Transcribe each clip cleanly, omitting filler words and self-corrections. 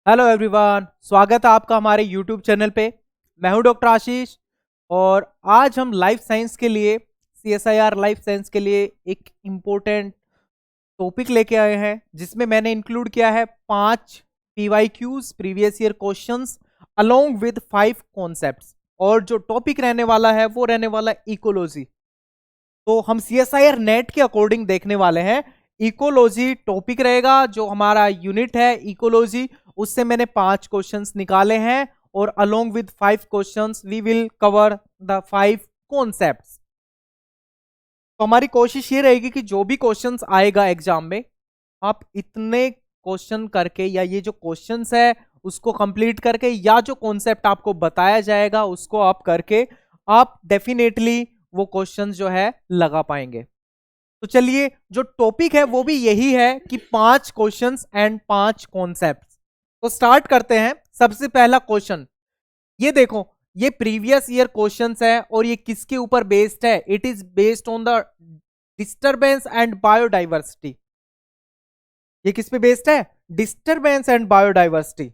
Hello everyone, स्वागत है आपका हमारे यूट्यूब चैनल पे। मैं हूं डॉक्टर आशीष और आज हम लाइफ साइंस के लिए सीएसआईआर लाइफ साइंस के लिए एक इम्पोर्टेंट टॉपिक लेके आए हैं, जिसमें मैंने इंक्लूड किया है 5 PYQs previous year questions along with 5 concepts. और जो टॉपिक रहने वाला है वो रहने वाला इकोलॉजी। तो हम सीएसआईआर नेट के अकॉर्डिंग देखने वाले हैं। इकोलॉजी टॉपिक रहेगा, जो हमारा यूनिट है इकोलॉजी, उससे मैंने 5 क्वेश्चंस निकाले हैं और along with 5 questions we will cover the 5 concepts. तो हमारी कोशिश ये रहेगी कि जो भी क्वेश्चंस आएगा एग्जाम में, आप इतने क्वेश्चन करके या ये जो क्वेश्चंस है उसको कंप्लीट करके या जो कॉन्सेप्ट आपको बताया जाएगा उसको आप करके आप डेफिनेटली वो क्वेश्चंस जो है लगा पाएंगे। तो चलिए, जो टॉपिक है वो भी यही है कि 5 क्वेश्चंस एंड 5 कॉन्सेप्ट्स। तो स्टार्ट करते हैं। सबसे पहला क्वेश्चन ये देखो, ये प्रीवियस ईयर क्वेश्चंस है और ये किसके ऊपर बेस्ड है? It is based on the disturbance and biodiversity. ये किस पे बेस्ड है? Disturbance and biodiversity.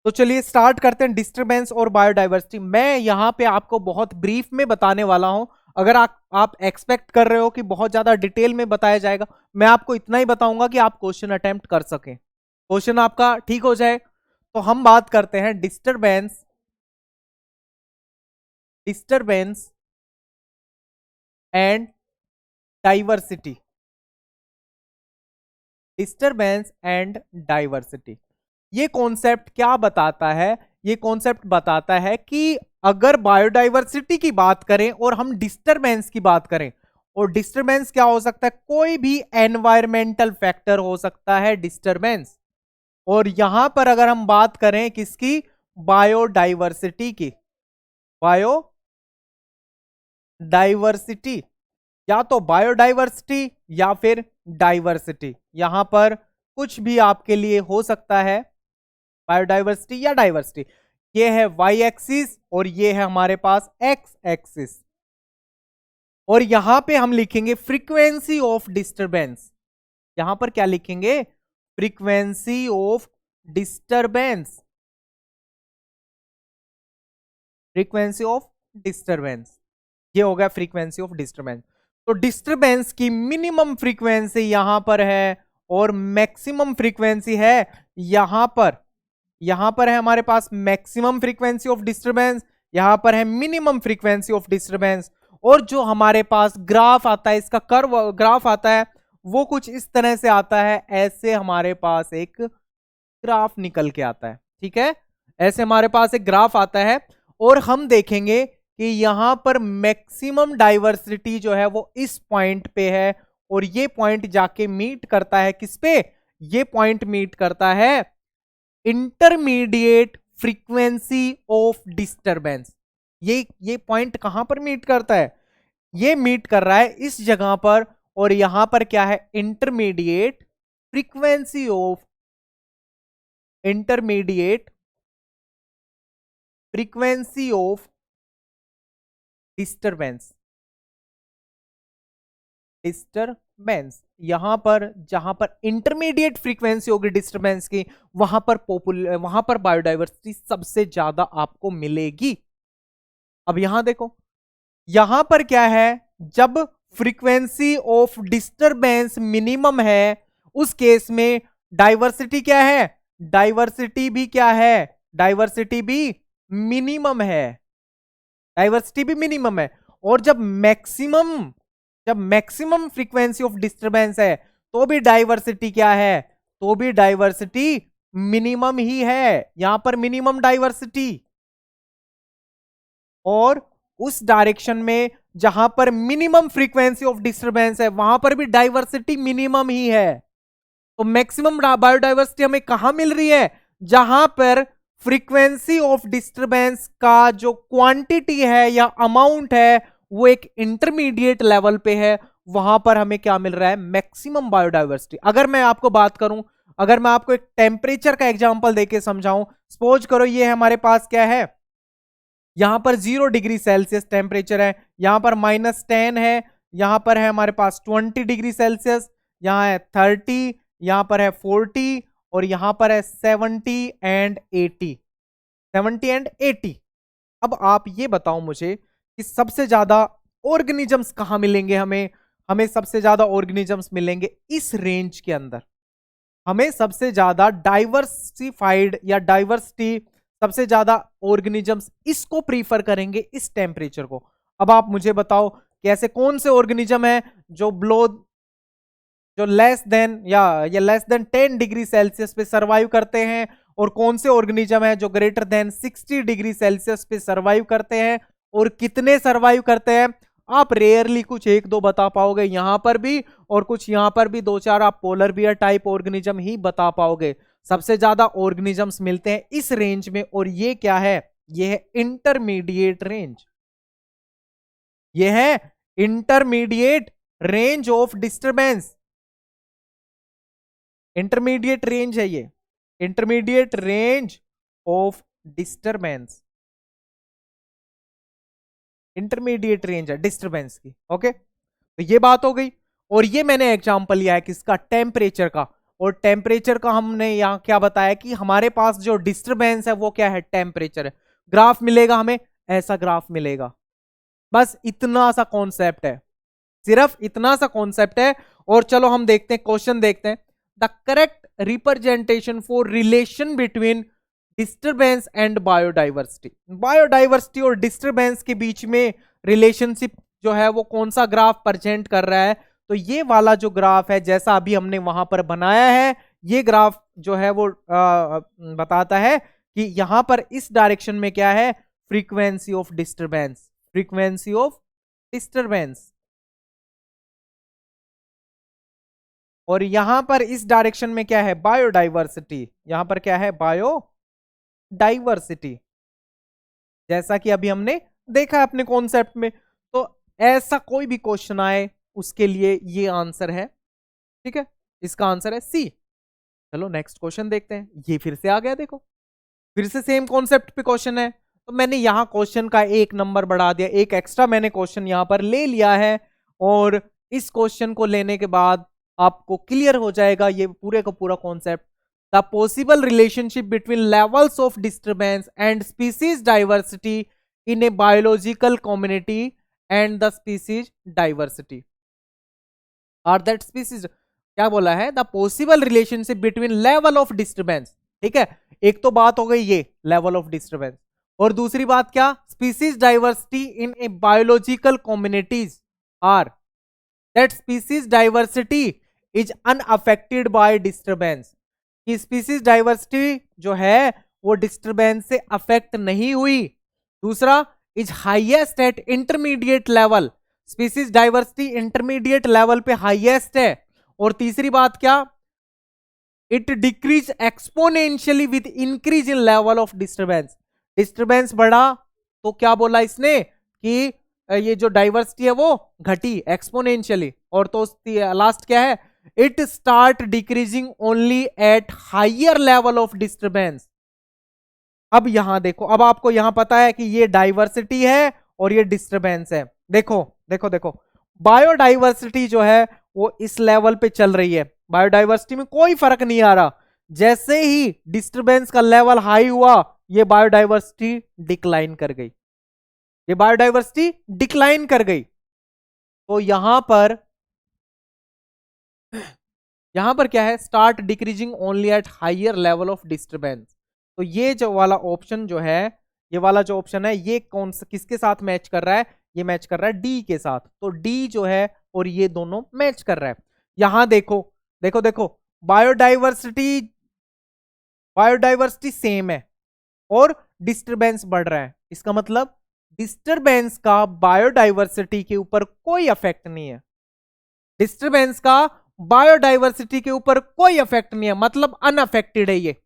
तो चलिए स्टार्ट करते हैं डिस्टरबेंस और बायोडाइवर्सिटी। मैं यहां पे आपको बहुत ब्रीफ में बताने वाला हूं। अगर आप एक्सपेक्ट कर रहे हो कि बहुत ज्यादा डिटेल में बताया जाएगा, मैं आपको इतना ही बताऊंगा कि आप क्वेश्चन अटेम्प्ट कर सकें, क्वेश्चन आपका ठीक हो जाए। तो हम बात करते हैं disturbance disturbance and diversity. Disturbance and diversity, ये कॉन्सेप्ट क्या बताता है? ये कॉन्सेप्ट बताता है कि अगर बायोडाइवर्सिटी की बात करें और हम डिस्टरबेंस की बात करें, और डिस्टरबेंस क्या हो सकता है? कोई भी एनवायरमेंटल फैक्टर हो सकता है डिस्टरबेंस। और यहां पर अगर हम बात करें किसकी? बायोडाइवर्सिटी की। बायोडाइवर्सिटी, या तो बायोडाइवर्सिटी या फिर डाइवर्सिटी, यहां पर कुछ भी आपके लिए हो सकता है, बायोडाइवर्सिटी या डाइवर्सिटी। ये है वाई एक्सिस और ये है हमारे पास एक्स एक्सिस। और यहां पे हम लिखेंगे फ्रीक्वेंसी ऑफ डिस्टरबेंस। यहां पर क्या लिखेंगे? Frequency of disturbance. Frequency of disturbance, ये हो गया फ्रीक्वेंसी ऑफ डिस्टरबेंस। तो डिस्टरबेंस की मिनिमम फ्रीक्वेंसी यहां पर है और मैक्सिमम फ्रीक्वेंसी है यहां पर। यहां पर है हमारे पास मैक्सिमम फ्रीक्वेंसी ऑफ डिस्टरबेंस, यहां पर है मिनिमम फ्रीक्वेंसी ऑफ डिस्टरबेंस। और जो हमारे पास ग्राफ आता है, इसका कर्व ग्राफ आता है, वो कुछ इस तरह से आता है। ऐसे हमारे पास एक ग्राफ निकल के आता है, ठीक है? ऐसे हमारे पास एक ग्राफ आता है और हम देखेंगे कि यहां पर मैक्सिमम डाइवर्सिटी जो है वो इस पॉइंट पे है और ये पॉइंट जाके मीट करता है किस पे? ये पॉइंट मीट करता है इंटरमीडिएट फ्रीक्वेंसी ऑफ डिस्टरबेंस। ये पॉइंट कहां पर मीट करता है? ये मीट कर रहा है इस जगह पर। और यहां पर क्या है? Intermediate frequency of intermediate frequency of disturbance. Disturbance यहां पर, जहां पर इंटरमीडिएट फ्रीक्वेंसी होगी डिस्टरबेंस की, वहां पर बायोडाइवर्सिटी सबसे ज्यादा आपको मिलेगी। अब यहां देखो, यहां पर क्या है? जब फ्रीक्वेंसी ऑफ डिस्टरबेंस मिनिमम है, उस केस में डाइवर्सिटी क्या है? डाइवर्सिटी भी क्या है? डाइवर्सिटी भी मिनिमम है। डाइवर्सिटी भी मिनिमम है। और जब मैक्सिमम फ्रीक्वेंसी ऑफ डिस्टरबेंस है, तो भी डाइवर्सिटी क्या है? तो भी डाइवर्सिटी मिनिमम ही है। यहां पर मिनिमम डाइवर्सिटी। और उस डायरेक्शन में जहां पर मिनिमम फ्रीक्वेंसी ऑफ डिस्टरबेंस है, वहां पर भी डाइवर्सिटी मिनिमम ही है। तो मैक्सिमम बायोडाइवर्सिटी हमें कहां मिल रही है? जहां पर फ्रीक्वेंसी ऑफ डिस्टरबेंस का जो क्वांटिटी है या अमाउंट है वो एक इंटरमीडिएट लेवल पे है, वहां पर हमें क्या मिल रहा है? Maximum biodiversity. अगर मैं आपको बात करूं, अगर मैं आपको एक टेम्परेचर का एग्जांपल देके समझाऊं, सपोज करो ये हमारे पास क्या है? यहां पर 0 डिग्री सेल्सियस टेम्परेचर है, यहां पर -10 है, यहां पर है हमारे पास 20 डिग्री सेल्सियस, यहां है 30, यहां पर है 40 और यहां पर है 70 एंड 80, 70 एंड 80। अब आप ये बताओ मुझे कि सबसे ज्यादा ऑर्गेनिजम्स कहां मिलेंगे हमें। हमें सबसे ज्यादा ऑर्गेनिजम्स मिलेंगे इस रेंज के अंदर। हमें सबसे ज्यादा डाइवर्सिफाइड या डाइवर्सिटी, सबसे ज्यादा ऑर्गेनिजम्स इसको प्रीफर करेंगे, इस टेम्परेचर को। अब आप मुझे बताओ कि ऐसे कौन से ऑर्गेनिज्म है जो जो लेस देन या लेस देन 10 डिग्री सेल्सियस पे सरवाइव करते हैं, और कौन से ऑर्गेनिज्म है जो ग्रेटर देन 60 डिग्री सेल्सियस पे सरवाइव करते हैं, और कितने सरवाइव करते हैं। आप रेयरली कुछ एक दो बता पाओगे यहां पर भी, और कुछ यहां पर भी दो चार आप पोलर बियर टाइप ऑर्गेनिज्म ही बता पाओगे। सबसे ज्यादा ऑर्गेनिजम्स मिलते हैं इस रेंज में, और ये क्या है, ये है इंटरमीडिएट रेंज। ये है intermediate range of disturbance. Intermediate range है ये, intermediate range of disturbance, intermediate range है डिस्टरबेंस की। ओके, तो ये बात हो गई। और ये मैंने एग्जांपल लिया है किसका, टेम्परेचर का। और टेम्परेचर का हमने यहां क्या बताया कि हमारे पास जो डिस्टरबेंस है वो क्या है, टेम्परेचर है। ग्राफ मिलेगा हमें, ऐसा ग्राफ मिलेगा। बस इतना सा कॉन्सेप्ट है, सिर्फ इतना सा कॉन्सेप्ट है। और चलो हम देखते हैं, क्वेश्चन देखते हैं। The correct representation for relation between disturbance and biodiversity. Biodiversity और डिस्टरबेंस के बीच में रिलेशनशिप जो है वो कौन सा ग्राफ प्रेजेंट कर रहा है, तो ये वाला जो ग्राफ है जैसा अभी हमने वहां पर बनाया है, ये ग्राफ जो है वो बताता है कि यहां पर इस डायरेक्शन में क्या है, frequency of disturbance, frequency of disturbance. और यहां पर इस डायरेक्शन में क्या है, बायोडाइवर्सिटी। यहां पर क्या है, बायोडाइवर्सिटी, जैसा कि अभी हमने देखा है अपने कॉन्सेप्ट में। तो ऐसा कोई भी क्वेश्चन आए उसके लिए ये आंसर है। ठीक है, इसका आंसर है सी। चलो नेक्स्ट क्वेश्चन देखते हैं। ये फिर से आ गया, देखो फिर से सेम कॉन्सेप्ट पे क्वेश्चन है। तो मैंने यहां क्वेश्चन का एक नंबर बढ़ा दिया, एक एक्स्ट्रा मैंने क्वेश्चन यहां पर ले लिया है। और इस क्वेश्चन को लेने के बाद आपको क्लियर हो जाएगा ये पूरे का पूरा concept. The possible relationship between levels of disturbance and species diversity in a biological community and the species diversity are that species. क्या बोला है, the possible relationship between level of disturbance. ठीक है, एक तो बात हो गई ये लेवल ऑफ डिस्टर्बेंस, और दूसरी बात क्या, species diversity in a biological communities are that species diversity is unaffected by disturbance. कि स्पीसीज डाइवर्सिटी जो है वो डिस्टर्बेंस से अफेक्ट नहीं हुई। दूसरा, is highest at intermediate level, species diversity intermediate level पे हाईएस्ट है। और तीसरी बात क्या, it decrease exponentially with increase in level of disturbance. Disturbance बढ़ा तो क्या बोला इसने कि ये जो डाइवर्सिटी है वो घटी एक्सपोनेंशियली। और तो लास्ट क्या है, it start decreasing only at higher level of disturbance. अब यहां देखो, अब आपको यहां पता है कि ये डाइवर्सिटी है और ये डिस्टर्बेंस है। देखो देखो देखो, बायोडाइवर्सिटी जो है वो इस लेवल पे चल रही है, बायोडाइवर्सिटी में कोई फर्क नहीं आ रहा। जैसे ही डिस्टर्बेंस का लेवल हाई हुआ, ये बायोडाइवर्सिटी डिक्लाइन कर गई, ये बायोडाइवर्सिटी डिक्लाइन कर गई। तो यहां पर क्या है, start decreasing only at higher level of disturbance. तो ये जो वाला ऑप्शन जो है, ये वाला जो ऑप्शन है, ये कौन सा किसके साथ मैच कर रहा है, ये मैच कर रहा है डी के साथ। तो डी जो है और ये दोनों मैच कर रहा है। यहां देखो देखो देखो, बायोडाइवर्सिटी बायोडाइवर्सिटी सेम है और डिस्टरबेंस बढ़ रहा है। इसका मतलब डिस्टरबेंस का बायोडाइवर्सिटी के ऊपर कोई इफेक्ट नहीं है, डिस्टरबेंस का बायोडाइवर्सिटी के ऊपर कोई इफेक्ट नहीं है, मतलब अनअफेक्टेड है ये।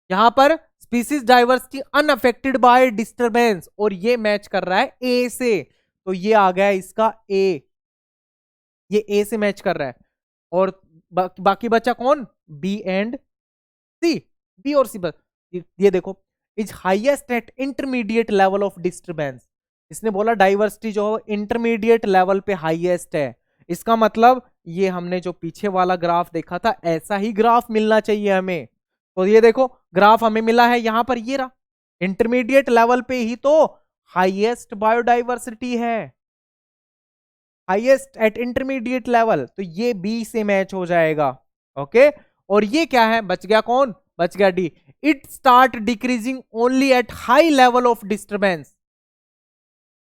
यहां पर species diversity unaffected bye disturbance, और ये मैच कर रहा है ए से। तो ये आ गया इसका ए, ये ए से मैच कर रहा है। और बाकी बचा कौन, बी एंड सी, बी और सी बस। ये देखो, is highest at intermediate level of disturbance. इसने बोला डाइवर्सिटी जो इंटरमीडिएट लेवल पे हाईएस्ट है, इसका मतलब ये हमने जो पीछे वाला ग्राफ देखा था ऐसा ही ग्राफ मिलना चाहिए हमें। तो ये देखो ग्राफ हमें मिला है यहां पर, ये रहा। इंटरमीडिएट लेवल पे ही तो हाईएस्ट बायोडाइवर्सिटी है, हाईएस्ट एट इंटरमीडिएट लेवल, तो ये बी से मैच हो जाएगा। ओके, और ये क्या है, बच गया कौन, बच गया D. It start decreasing only at high level of disturbance,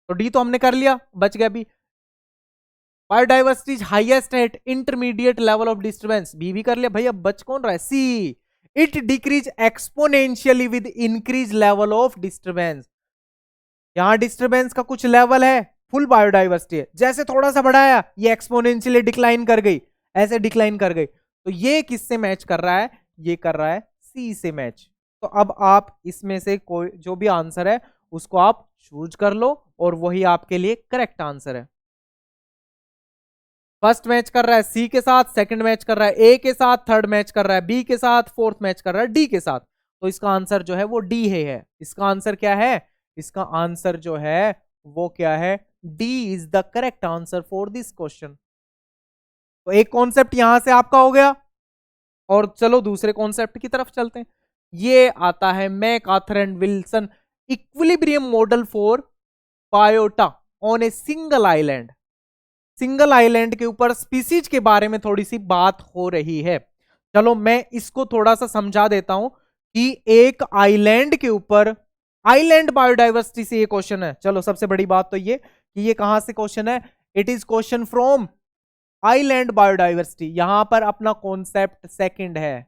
तो डी तो हमने कर लिया, बच गया B. Biodiversity is highest at intermediate level of disturbance, B भी कर लिया भाई। अब बच कौन रहा है, C. It decrease exponentially with increase level of disturbance. यहां डिस्टर्बेंस का कुछ लेवल है, फुल बायोडाइवर्सिटी है, जैसे थोड़ा सा बढ़ाया ये एक्सपोनेंशियली डिक्लाइन कर गई, ऐसे डिक्लाइन कर गई। तो ये किससे मैच कर रहा है, ये कर रहा है सी से मैच। तो अब आप इसमें से कोई जो भी आंसर है उसको आप चूज कर लो और वही आपके लिए करेक्ट आंसर है। फर्स्ट मैच कर रहा है सी के साथ, सेकंड मैच कर रहा है ए के साथ, थर्ड मैच कर रहा है बी के साथ, फोर्थ मैच कर रहा है डी के साथ। तो इसका आंसर जो है वो डी है। इसका आंसर क्या है, इसका आंसर जो है वो क्या है, D is the correct answer for this question. तो एक कॉन्सेप्ट यहां से आपका हो गया, और चलो दूसरे कॉन्सेप्ट की तरफ चलते हैं। ये आता है MacArthur and Wilson equilibrium model for biota on a single island. Single island के ऊपर स्पीसीज के बारे में थोड़ी सी बात हो रही है। चलो मैं इसको थोड़ा सा समझा देता हूं कि एक आइलैंड के ऊपर, आइलैंड बायोडाइवर्सिटी से ये क्वेश्चन है। चलो सबसे बड़ी बात तो ये कि ये कहां से क्वेश्चन है, it is question from island biodiversity. यहां पर अपना कॉन्सेप्ट सेकंड है,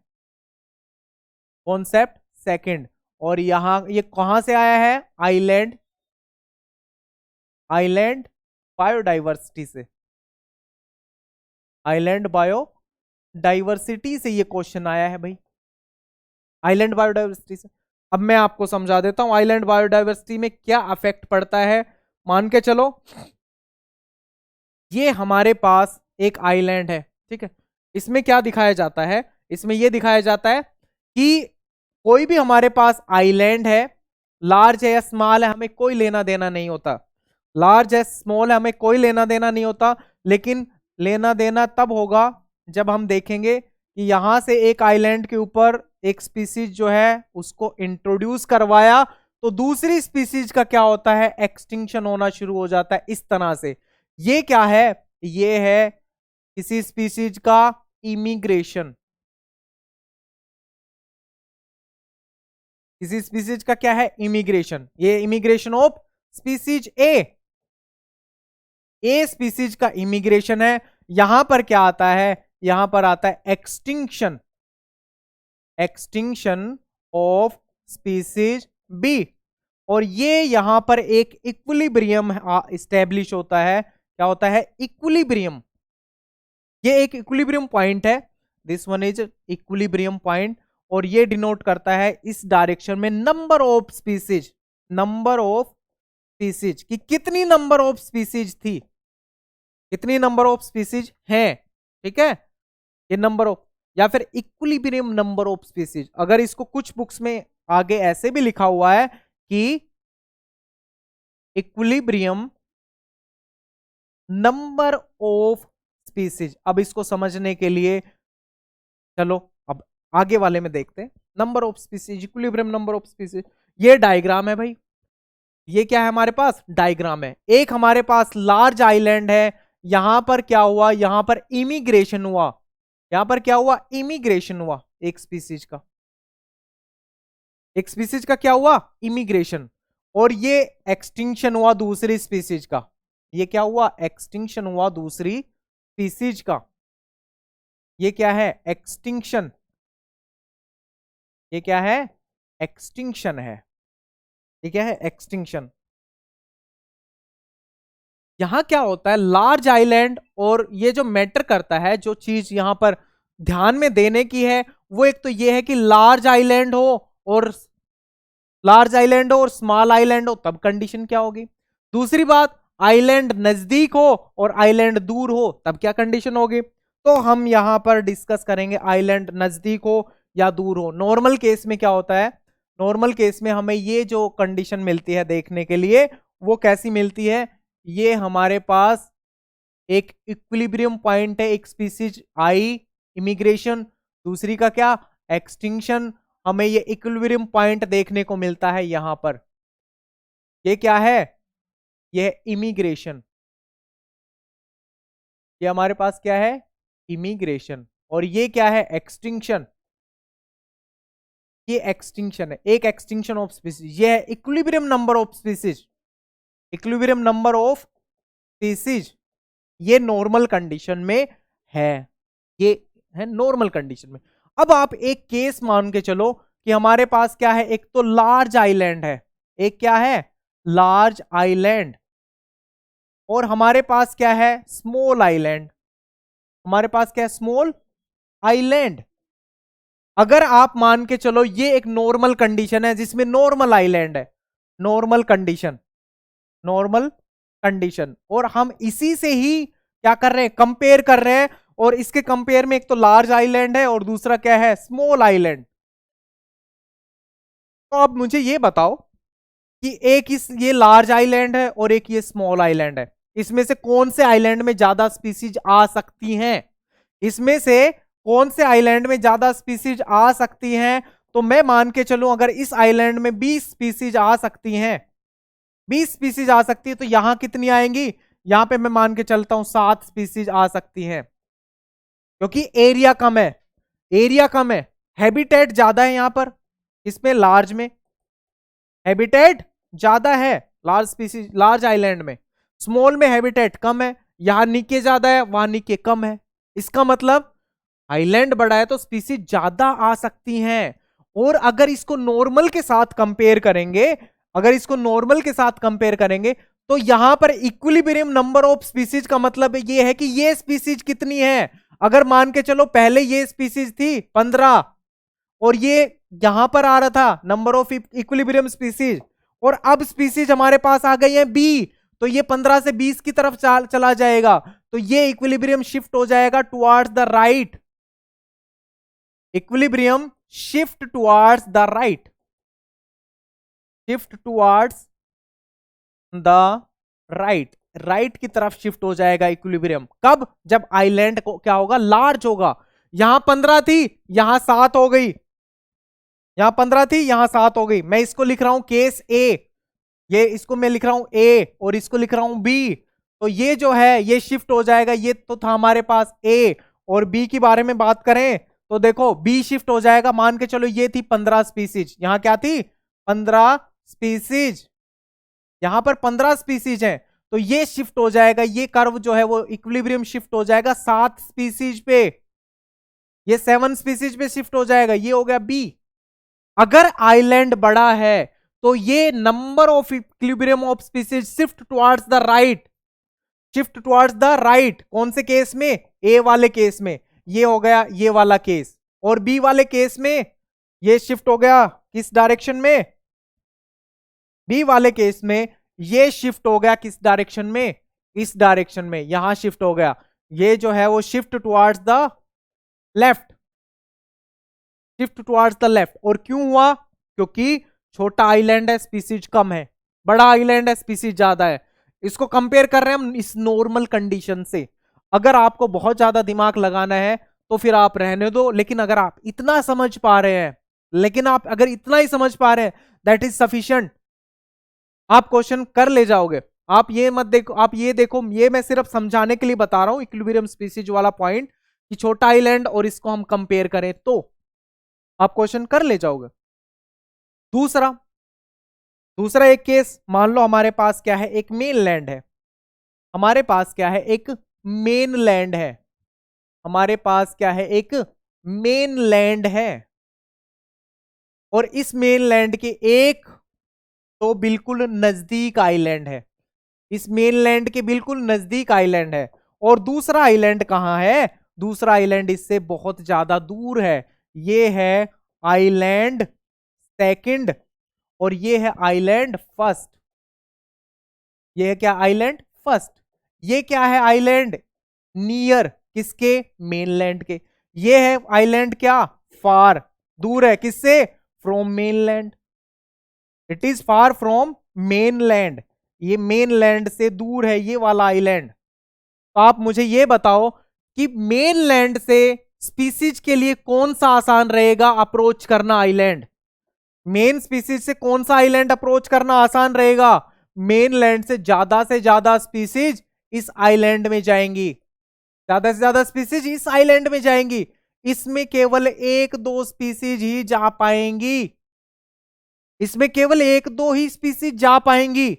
कॉन्सेप्ट सेकंड। और यहां ये कहां से आया है, आइलैंड, आइलैंड बायोडाइवर्सिटी से, आइलैंड बायोडाइवर्सिटी से ये क्वेश्चन आया है भाई, आइलैंड बायोडाइवर्सिटी से। अब मैं आपको समझा देता हूं आइलैंड बायोडाइवर्सिटी में क्या अफेक्ट पड़ता है। मान के चलो ये हमारे पास एक आइलैंड है, ठीक है। इसमें क्या दिखाया जाता है, इसमें यह दिखाया जाता है कि कोई भी हमारे पास आइलैंड है, लार्ज है या स्मॉल है हमें कोई लेना देना नहीं होता, लार्ज है स्मॉल है हमें कोई लेना देना नहीं होता। लेकिन लेना देना तब होगा जब हम देखेंगे कि यहां से एक आइलैंड के ऊपर एक स्पीसीज जो है उसको इंट्रोड्यूस करवाया, तो दूसरी स्पीसीज का क्या होता है, एक्सटिंक्शन होना शुरू हो जाता है इस तरह से। ये क्या है, ये है किसी स्पीसीज का इमिग्रेशन, किसी स्पीसीज का क्या है, इमिग्रेशन। ये immigration of species a species का इमिग्रेशन है। यहां पर क्या आता है, यहां पर आता है extinction, extinction of species B. और ये यहां पर एक इक्विलिब्रियम स्टैब्लिश होता है। क्या होता है, इक्विलिब्रियम। ये एक इक्विलिब्रियम पॉइंट है, this one is equilibrium point. और ये डिनोट करता है इस डायरेक्शन में number of species, number of species कि कितनी नंबर ऑफ स्पीसीज थी, कितनी नंबर ऑफ स्पीसीज हैं, ठीक है। ये नंबर ऑफ, या फिर इक्विलिब्रियम नंबर ऑफ स्पीसीज। अगर इसको कुछ बुक्स में आगे ऐसे भी लिखा हुआ है कि इक्विलिब्रियम नंबर ऑफ स्पीसीज। अब इसको समझने के लिए चलो अब आगे वाले में देखते हैं। Number of species, equilibrium number of species, ये डायग्राम है भाई। ये क्या है हमारे पास, डायग्राम है। एक हमारे पास लार्ज आइलैंड है, यहां पर क्या हुआ, यहां पर इमिग्रेशन हुआ, यहां पर क्या हुआ, इमिग्रेशन हुआ एक स्पीसीज का, एक स्पीसीज का क्या हुआ, इमिग्रेशन। और ये एक्सटिंक्शन हुआ दूसरी स्पीसीज का, ये क्या हुआ, एक्सटिंक्शन हुआ दूसरी स्पीसीज का। ये क्या है, एक्सटिंक्शन, ये क्या है, एक्सटिंक्शन है, ये क्या है, एक्सटिंक्शन। यहां क्या होता है, लार्ज आइलैंड, और ये जो मैटर करता है, जो चीज यहां पर ध्यान में देने की है वो एक तो ये है कि लार्ज आइलैंड हो, और लार्ज आइलैंड हो और स्मॉल आइलैंड हो, तब कंडीशन क्या होगी। दूसरी बात, आइलैंड नजदीक हो और आइलैंड दूर हो, तब क्या कंडीशन होगी। तो हम यहां पर डिस्कस करेंगे आइलैंड नजदीक हो या दूर हो। नॉर्मल केस में क्या होता है, नॉर्मल केस में हमें ये जो कंडीशन मिलती है देखने के लिए, वो कैसी मिलती है, ये हमारे पास एक इक्विलिब्रियम पॉइंट है, एक स्पीसीज आई इमिग्रेशन, दूसरी का क्या, एक्सटिंक्शन। हमें ये इक्विलिब्रियम पॉइंट देखने को मिलता है यहां पर। ये क्या है, ये इमिग्रेशन। ये हमारे पास क्या है, इमिग्रेशन। और ये क्या है, एक्सटिंक्शन। ये एक्सटिंक्शन है, एक एक्सटिंक्शन ऑफ स्पीसीज। ये है equilibrium number of species, equilibrium number of species. ये नॉर्मल कंडीशन में है, ये है नॉर्मल कंडीशन में। अब आप एक केस मान के चलो कि हमारे पास क्या है, एक तो लार्ज आइलैंड है, एक क्या है, लार्ज आइलैंड, और हमारे पास क्या है, स्मॉल आइलैंड। हमारे पास क्या है, स्मॉल आइलैंड। अगर आप मान के चलो ये एक नॉर्मल कंडीशन है जिसमें नॉर्मल आइलैंड है, नॉर्मल कंडीशन, नॉर्मल कंडीशन, और हम इसी से ही क्या कर रहे हैं, कंपेयर कर रहे हैं। और इसके कंपेयर में एक तो लार्ज आइलैंड है और दूसरा क्या है, स्मॉल आइलैंड। तो अब मुझे ये बताओ कि एक इस ये लार्ज आइलैंड है और एक ये स्मॉल आइलैंड है, इसमें से कौन से आइलैंड में ज्यादा स्पीसीज आ सकती हैं, इसमें से कौन से आइलैंड में ज्यादा स्पीसीज आ सकती हैं। तो मैं मान के चलूं अगर इस आइलैंड में 20 स्पीसीज आ सकती हैं, 20 स्पीसीज आ सकती है, तो यहां कितनी आएंगी, यहां पे मैं मान के चलता हूं 7 स्पीसीज आ सकती हैं, क्योंकि एरिया कम है, एरिया कम है, हैबिटेट ज्यादा है यहां पर, इसमें लार्ज में हैबिटेट ज्यादा है, लार्ज स्पीसीज लार्ज आइलैंड में। स्मॉल में हैबिटेट कम है, यहां नीचे ज्यादा है, वहां नीचे कम है। इसका मतलब आइलैंड बड़ा है तो स्पीसीज ज्यादा आ सकती हैं। और अगर इसको नॉर्मल के साथ कंपेयर करेंगे, अगर इसको नॉर्मल के साथ कंपेयर करेंगे, तो यहां पर इक्विलिब्रियम नंबर ऑफ स्पीसीज का मतलब ये है कि ये स्पीसीज कितनी है। अगर मान के चलो पहले ये स्पीसीज थी 15 और ये यहां पर आ रहा था नंबर ऑफ इक्विलिब्रियम स्पीसीज, और अब स्पीसीज हमारे पास आ गई है बी, तो ये 15 से 20 की तरफ चला जाएगा, तो ये इक्विलिब्रियम शिफ्ट हो जाएगा towards the right, equilibrium shift towards the right, shift towards the right, right की तरफ शिफ्ट हो जाएगा इक्विलिब्रियम। कब, जब आइलैंड को क्या होगा, लार्ज होगा। यहां 15 थी, यहां 7 हो गई, यहां 15 थी, यहां 7 हो गई। मैं इसको लिख रहा हूं केस ए, ये इसको मैं लिख रहा हूं ए और इसको लिख रहा हूं बी। तो ये जो है ये शिफ्ट हो जाएगा, ये तो था हमारे पास ए, और बी की बारे में बात करें तो देखो बी शिफ्ट हो जाएगा। मान के चलो ये थी 15 स्पीसीज, यहां क्या थी, 15 स्पीसीज, यहां पर 15 स्पीसीज है, तो ये शिफ्ट हो जाएगा, ये कर्व जो है वो इक्विलिब्रियम शिफ्ट हो जाएगा 7 स्पीसीज पे, ये 7 स्पीसीज पे शिफ्ट हो जाएगा, ये हो गया बी। अगर आइलैंड बड़ा है तो ये number of equilibrium of species shift towards the right, shift towards the right. कौन से केस में, ए वाले केस में, ये हो गया ये वाला केस, और बी वाले केस में ये शिफ्ट हो गया किस डायरेक्शन में, बी वाले केस में ये शिफ्ट हो गया किस डायरेक्शन में, इस डायरेक्शन में, यहां शिफ्ट हो गया। ये जो है वो shift towards the left, shift towards the left. और क्यों हुआ, क्योंकि छोटा आइलैंड है स्पीसीज कम है, बड़ा आइलैंड है स्पीसीज ज्यादा है। इसको कंपेयर कर रहे हैं हम इस नॉर्मल कंडीशन से। अगर आपको बहुत ज्यादा दिमाग लगाना है तो फिर आप रहने दो, लेकिन अगर आप इतना समझ पा रहे हैं, लेकिन आप अगर इतना ही समझ पा रहे हैं, दैट इज सफिशिएंट, आप क्वेश्चन कर ले जाओगे। आप ये मत देखो, आप ये देखो, ये मैं सिर्फ समझाने के लिए बता रहा हूं इक्विलिब्रियम स्पीसीज वाला पॉइंट, कि छोटा आइलैंड और इसको हम कंपेयर करें तो आप क्वेश्चन कर ले जाओगे। दूसरा, दूसरा एक केस मान लो हमारे पास क्या है, एक मेन लैंड है, हमारे पास क्या है, एक मेन लैंड है, हमारे पास क्या है, एक मेन लैंड है, और इस मेन लैंड के एक तो बिल्कुल नजदीक आइलैंड है, इस मेन लैंड के बिल्कुल नजदीक आइलैंड है, और दूसरा आइलैंड कहां है, दूसरा आइलैंड इससे बहुत ज्यादा दूर है, ये है आइलैंड सेकंड, और ये है आइलैंड फर्स्ट, ये है क्या, आइलैंड फर्स्ट। ये क्या है, आइलैंड नियर किसके, मेनलैंड के। ये है आइलैंड क्या, फार, दूर है किससे, from mainland, it is far from mainland, ये मेनलैंड से दूर है ये वाला आइलैंड। तो आप मुझे ये बताओ कि मेनलैंड से स्पीसीज के लिए कौन सा आसान रहेगा अप्रोच करना आइलैंड? मेन स्पीसीज से कौन सा आइलैंड अप्रोच करना आसान रहेगा? मेनलैंड से ज्यादा स्पीसीज इस आइलैंड में जाएंगी, ज्यादा से ज्यादा स्पीसीज इस आइलैंड में जाएंगी। इसमें केवल एक दो स्पीसीज ही जा पाएंगी, इसमें केवल एक दो ही स्पीसीज जा पाएंगी।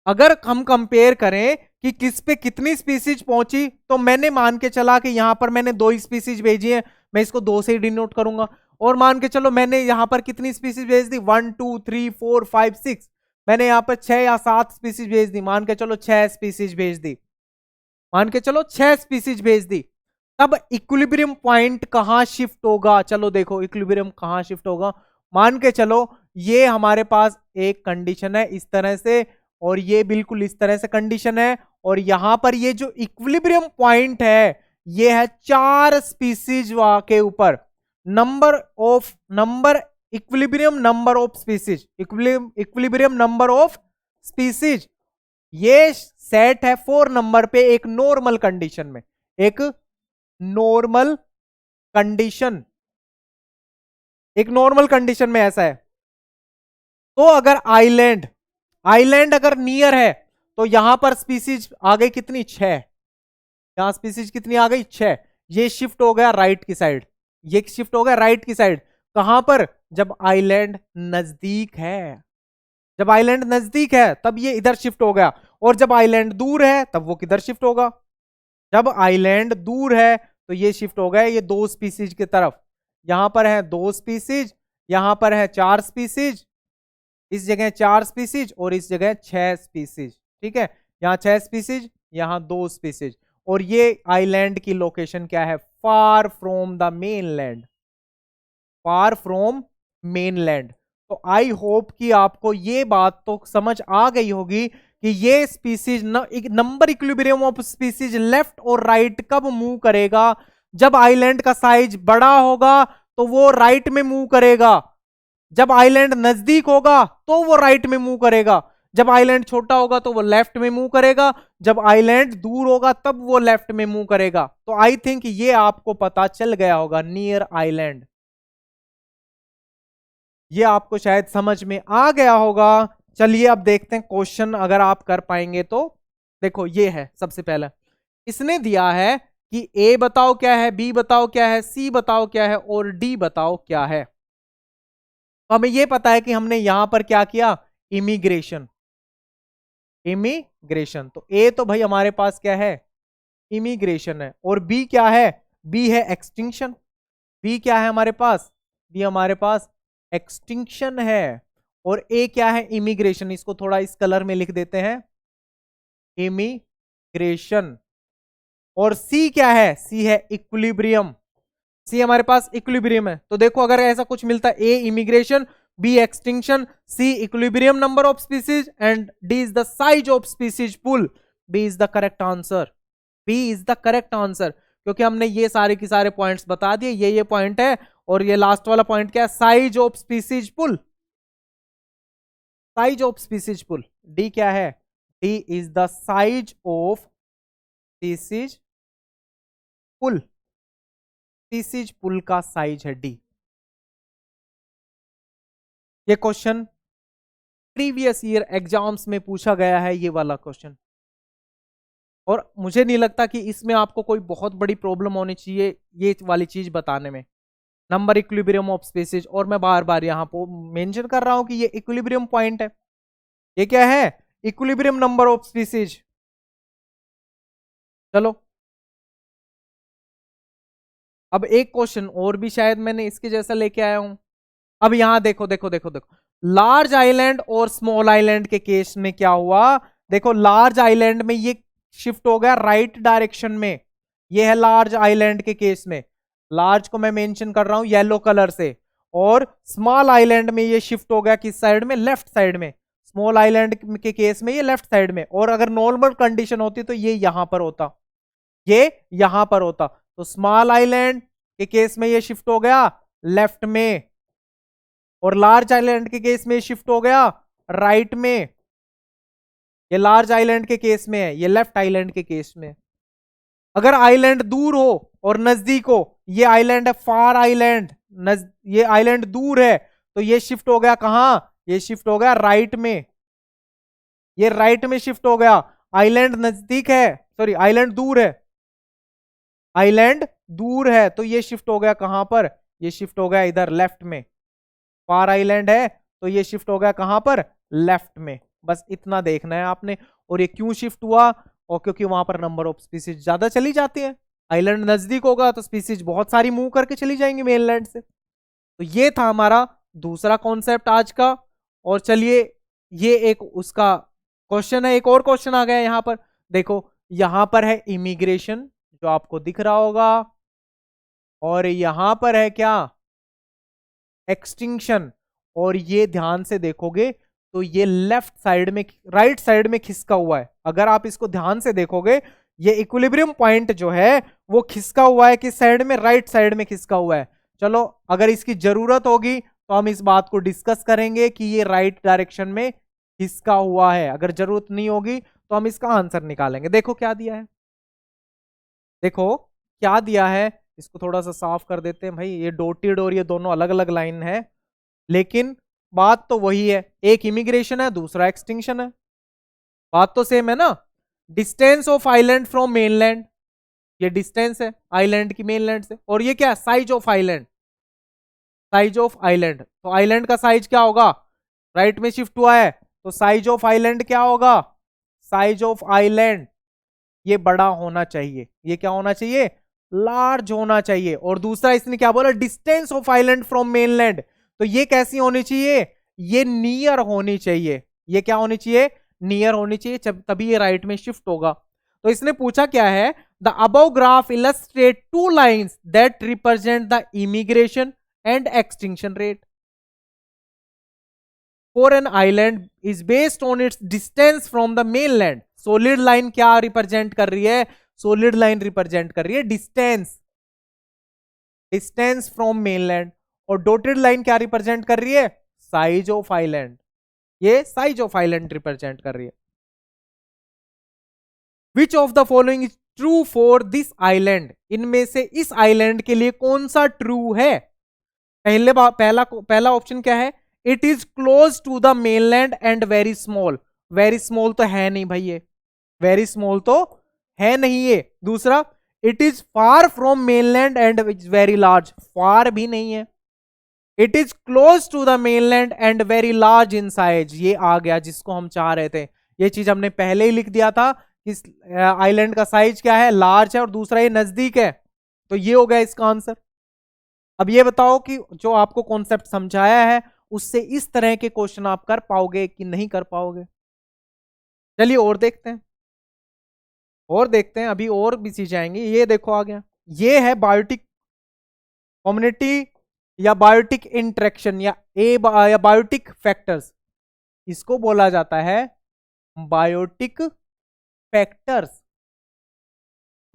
अगर हम कंपेयर करें कि किस पे कितनी स्पीसीज पहुंची, तो मैंने मान के चला कि यहां पर मैंने दो ही स्पीसीज भेजी है, मैं इसको दो से ही डिनोट करूंगा। और मान के चलो मैंने यहां पर कितनी स्पीसीज भेज दी, 1 2 3 4 5 6, मैंने यहां पर 6 या 7 स्पीसीज भेज दी, मान के चलो 6 स्पीसीज भेज दी, मान के चलो 6 स्पीसीज भेज दी। तब इक्विलिब्रियम पॉइंट कहां शिफ्ट होगा? चलो देखो इक्विलिब्रियम कहां शिफ्ट होगा। मान के चलो ये हमारे पास एक कंडीशन है इस तरह से, और ये बिल्कुल इस तरह से कंडीशन है, और यहां पर ये जो इक्विलिब्रियम पॉइंट है ये है 4 स्पीसीज के ऊपर। Number equilibrium number of species, equilibrium number of species, ये सेट है 4 नंबर पे एक नॉर्मल कंडीशन में, एक नॉर्मल कंडीशन, एक नॉर्मल कंडीशन में ऐसा है। तो अगर आइलैंड आइलैंड अगर नियर है तो यहां पर स्पीसीज आ गई कितनी, 6, यहां स्पीसीज कितनी आ गई, 6। ये शिफ्ट हो गया राइट की साइड, ये शिफ्ट हो गया राइट की साइड। कहां पर? जब आइलैंड नजदीक है, जब आइलैंड नजदीक है तब ये इधर शिफ्ट हो गया, और जब आइलैंड दूर है तब वो किधर शिफ्ट होगा? जब आइलैंड दूर है तो ये शिफ्ट हो गया ये दो स्पीसीज की तरफ। यहां पर है 2 स्पीसीज, यहां पर है 4 स्पीसीज, इस जगह 4 स्पीसीज और इस जगह 6 स्पीसीज, ठीक है। यहां 6 स्पीसीज, यहां 2 स्पीसीज, और ये आइलैंड की लोकेशन क्या है? Far from the mainland, far from mainland. तो आई होप कि आपको ये बात तो समझ आ गई होगी कि ये species number equilibrium of species left और राइट कब मूव करेगा? जब आइलैंड का साइज बड़ा होगा तो वो राइट में मूव करेगा, जब आइलैंड नजदीक होगा तो वो राइट में मूव करेगा, जब आइलैंड छोटा होगा तो वो लेफ्ट में मूव करेगा, जब आइलैंड दूर होगा तब वो लेफ्ट में मूव करेगा। तो आई थिंक ये आपको पता चल गया होगा, नियर आइलैंड, ये आपको शायद समझ में आ गया होगा। चलिए अब देखते हैं क्वेश्चन अगर आप कर पाएंगे तो। देखो ये है सबसे पहला, इसने दिया है कि ए बताओ क्या है, बी बताओ क्या है, सी बताओ क्या है और डी बताओ क्या है। तो हमें यह पता है कि हमने यहां पर क्या किया, इमिग्रेशन, इमिग्रेशन। तो ए तो भाई हमारे पास क्या है, इमिग्रेशन है, और बी क्या है, बी है एक्सटिंक्शन, बी क्या है हमारे पास, बी हमारे पास एक्सटिंक्शन है। और ए क्या है, इमिग्रेशन, इसको थोड़ा इस कलर में लिख देते हैं, इमिग्रेशन। और सी क्या है, सी है इक्विलिब्रियम, सी हमारे पास इक्विलिब्रियम है। तो देखो अगर ऐसा कुछ मिलता है, A immigration, B extinction, C equilibrium number of species and D is the size of species pool, B is the correct answer, B is the correct answer. क्योंकि हमने ये सारे के सारे पॉइंट्स बता दिए, ये पॉइंट है, और ये लास्ट वाला पॉइंट क्या है, size of species pool, size of species pool. D क्या है, D is the size of species pool, species pool का साइज है डी। ये क्वेश्चन प्रीवियस ईयर एग्जाम्स में पूछा गया है, ये वाला क्वेश्चन, और मुझे नहीं लगता कि इसमें आपको कोई बहुत बड़ी प्रॉब्लम होनी चाहिए ये वाली चीज बताने में, नंबर इक्विलिब्रियम ऑफ स्पीसीज। और मैं बार बार यहां पर मेंशन कर रहा हूं कि ये इक्विलिब्रियम पॉइंट है, ये क्या है, इक्विलिब्रियम नंबर ऑफ स्पीसीज। चलो अब एक क्वेश्चन और भी शायद मैंने इसके जैसा लेके आया हूं। अब यहां देखो देखो देखो देखो, लार्ज आइलैंड और स्मॉल आइलैंड के केस में क्या हुआ, देखो लार्ज आइलैंड में ये शिफ्ट हो गया राइट डायरेक्शन में, ये है लार्ज आइलैंड के केस में, लार्ज को मैं मेंशन कर रहा हूं येलो कलर से, और स्मॉल आइलैंड में ये शिफ्ट हो गया किस साइड में, लेफ्ट साइड में, स्मॉल आइलैंड के केस में ये लेफ्ट साइड में। और अगर नॉर्मल कंडीशन होती तो ये यहां पर होता, ये यहां पर होता। तो स्मॉल आइलैंड के केस में ये शिफ्ट हो गया लेफ्ट में, और लार्ज आइलैंड के केस में शिफ्ट हो गया राइट में। ये लार्ज आइलैंड के केस में है, ये लेफ्ट आइलैंड के केस में। अगर आइलैंड दूर हो और नजदीक हो, ये आइलैंड है फार आइलैंड, ये आइलैंड दूर है, तो ये शिफ्ट हो गया कहां, ये शिफ्ट हो गया राइट में, ये राइट में शिफ्ट हो गया। आइलैंड नजदीक है, सॉरी आइलैंड दूर है, आइलैंड दूर है, तो ये शिफ्ट हो गया कहां पर, ये शिफ्ट हो गया इधर लेफ्ट में। फार आइलैंड है तो ये शिफ्ट हो गया कहां पर, लेफ्ट में। बस इतना देखना है आपने। और ये क्यों शिफ्ट हुआ, और क्योंकि वहां पर नंबर ऑफ स्पीसीज ज्यादा चली जाती है। आइलैंड नजदीक होगा तो स्पीसीज बहुत सारी मूव करके चली जाएंगी मेनलैंड से। तो ये था हमारा दूसरा कॉन्सेप्ट आज का। और चलिए, ये एक उसका क्वेश्चन है, एक और क्वेश्चन आ गया यहां पर। देखो यहां पर है इमिग्रेशन जो आपको दिख रहा होगा, और यहां पर है क्या, एक्सटिंक्शन। और ये ध्यान से देखोगे तो ये लेफ्ट साइड में, राइट साइड में खिसका हुआ है। अगर आप इसको ध्यान से देखोगे, ये इक्विलिब्रियम पॉइंट जो है वो खिसका हुआ है किस साइड में, राइट साइड में खिसका हुआ है। चलो अगर इसकी जरूरत होगी तो हम इस बात को डिस्कस करेंगे कि ये राइट डायरेक्शन में खिसका हुआ है। अगर जरूरत नहीं होगी तो हम इसका आंसर निकालेंगे। देखो क्या दिया है, देखो क्या दिया है, इसको थोड़ा सा साफ कर देते हैं भाई। ये डॉटेड और ये दोनों अलग अलग लाइन है, लेकिन बात तो वही है। एक इमिग्रेशन है, दूसरा एक्सटिंक्शन है, बात तो सेम है ना। Distance of island from mainland, ये डिस्टेंस है आइलैंड की मेनलैंड से। और ये क्या, size of island, size of island. तो आइलैंड का साइज क्या होगा, राइट में शिफ्ट हुआ है तो साइज ऑफ आइलैंड क्या होगा, साइज ऑफ आइलैंड ये बड़ा होना चाहिए। ये क्या होना चाहिए, लार्ज होना चाहिए। और दूसरा इसने क्या बोला, distance of island from mainland, तो ये कैसी होनी चाहिए, ये नियर होनी चाहिए। ये क्या होनी चाहिए, नियर होनी चाहिए, तभी ये राइट में शिफ्ट होगा। तो इसने पूछा क्या है, the above graph illustrate two lines that represent the immigration and extinction rate for an island is based on it's distance from the mainland. Solid line क्या रिप्रेजेंट कर रही है, सॉलिड लाइन रिप्रेजेंट कर रही है डिस्टेंस, डिस्टेंस फ्रॉम मेनलैंड। और dotted line क्या represent कर रही है, साइज ऑफ आइलैंड, ये साइज ऑफ आइलैंड रिप्रेजेंट कर रही है। Which of the following is true for this island, इनमें से इस आइलैंड के लिए कौन सा ट्रू है। पहला ऑप्शन क्या है, it is close to the mainland and very small. Very small तो है नहीं भाई, ये वेरी स्मॉल तो है नहीं ये। दूसरा, it is far from mainland and is very large, far भी नहीं है। It is close to the mainland and very large in size, ये आ गया जिसको हम चाह रहे थे। ये चीज हमने पहले ही लिख दिया था कि आइलैंड का साइज क्या है, लार्ज है, और दूसरा ये नजदीक है, तो ये हो गया इसका आंसर। अब ये बताओ कि जो आपको कॉन्सेप्ट समझाया है उससे इस तरह के क्वेश्चन आप कर पाओगे कि नहीं कर पाओगे। चलिए और देखते हैं, और देखते हैं, अभी और भी चीजें आएंगी। ये देखो आ गया, ये है बायोटिक कम्युनिटी या बायोटिक इंटरेक्शन या बायोटिक फैक्टर्स, इसको बोला जाता है बायोटिक फैक्टर्स।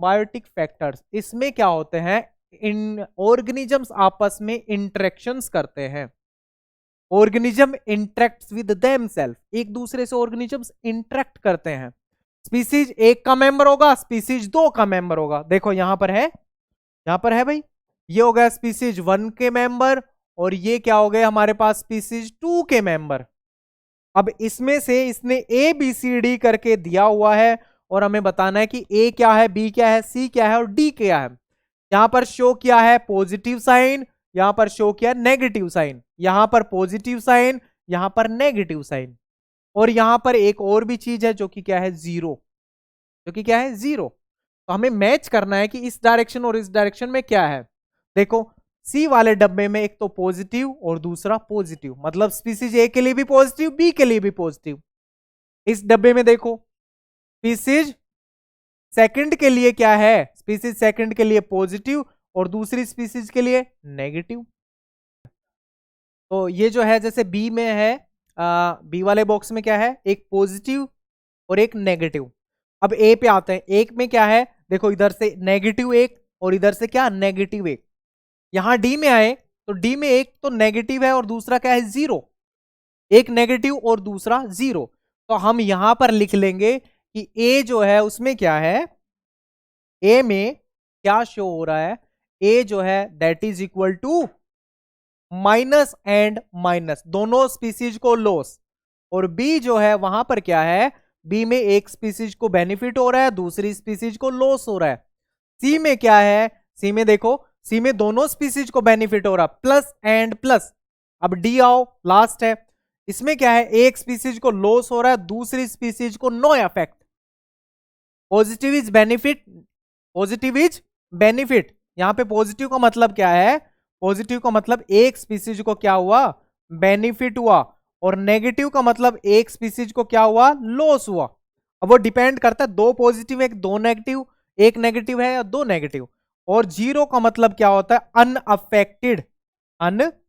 बायोटिक फैक्टर्स, इसमें क्या होते हैं, इन ऑर्गेनिजम्स आपस में इंटरेक्शंस करते हैं। ऑर्गेनिज्म इंटरेक्ट्स विद देमसेल्फ, एक दूसरे से ऑर्गेनिजम्स इंटरेक्ट करते हैं। स्पीसीज एक का मेंबर होगा, स्पीसीज दो का मेंबर होगा। देखो यहां पर है, यहां पर है भाई, ये हो गया स्पीसीज 1 के मेंबर, और ये क्या हो गए हमारे पास स्पीसीज 2 के मेंबर। अब इसमें से इसने ए बी सी डी करके दिया हुआ है, और हमें बताना है कि ए क्या है, बी क्या है, सी क्या है और डी क्या है। यहां पर शो किया है पॉजिटिव साइन, यहां पर शो किया नेगेटिव साइन, यहां पर पॉजिटिव साइन, यहां पर नेगेटिव साइन। और यहां पर एक और भी चीज है जो कि क्या है, जीरो, जो कि क्या है, जीरो। तो हमें मैच करना है कि इस डायरेक्शन और इस डायरेक्शन में क्या है। देखो सी वाले डब्बे में एक तो पॉजिटिव और दूसरा पॉजिटिव, मतलब स्पीसीज ए के लिए भी पॉजिटिव, बी के लिए भी पॉजिटिव। इस डब्बे में देखो स्पीसीज सेकंड के लिए क्या है, स्पीसीज सेकंड के लिए पॉजिटिव और दूसरी स्पीसीज के लिए नेगेटिव। तो ये जो है जैसे बी में है, बी वाले बॉक्स में क्या है, एक पॉजिटिव और एक नेगेटिव। अब ए पे आते हैं, एक में क्या है, देखो इधर से नेगेटिव एक और इधर से क्या, नेगेटिव एक। यहां डी में आए तो डी में एक तो नेगेटिव है और दूसरा क्या है, जीरो। एक नेगेटिव और दूसरा जीरो। तो हम यहां पर लिख लेंगे कि ए जो है उसमें क्या है, ए में क्या शो हो रहा है, ए जो है that is equal to minus and minus, दोनों स्पीसीज को लॉस, और बी जो है वहां पर क्या है, बी में एक स्पीसीज को बेनिफिट हो रहा है, दूसरी स्पीसीज को लॉस हो रहा है। सी में क्या है, सी में देखो, सी में दोनों स्पीसीज को बेनिफिट हो रहा है, प्लस एंड प्लस। अब डी आओ, लास्ट है, इसमें क्या है, एक स्पीसीज को लॉस हो रहा है, दूसरी स्पीसीज को no effect. Positive is benefit, positive is benefit, यहां पे पॉजिटिव का मतलब क्या है, पॉजिटिव का मतलब एक स्पीसीज को क्या हुआ, बेनिफिट हुआ, और नेगेटिव का मतलब एक स्पीसीज को क्या हुआ, लॉस हुआ। अब वो डिपेंड करता है दो पॉजिटिव है दो नेगेटिव, एक नेगेटिव है या दो नेगेटिव। और जीरो का मतलब क्या होता है, अनअफेक्टेड, अनअफेक्टेड।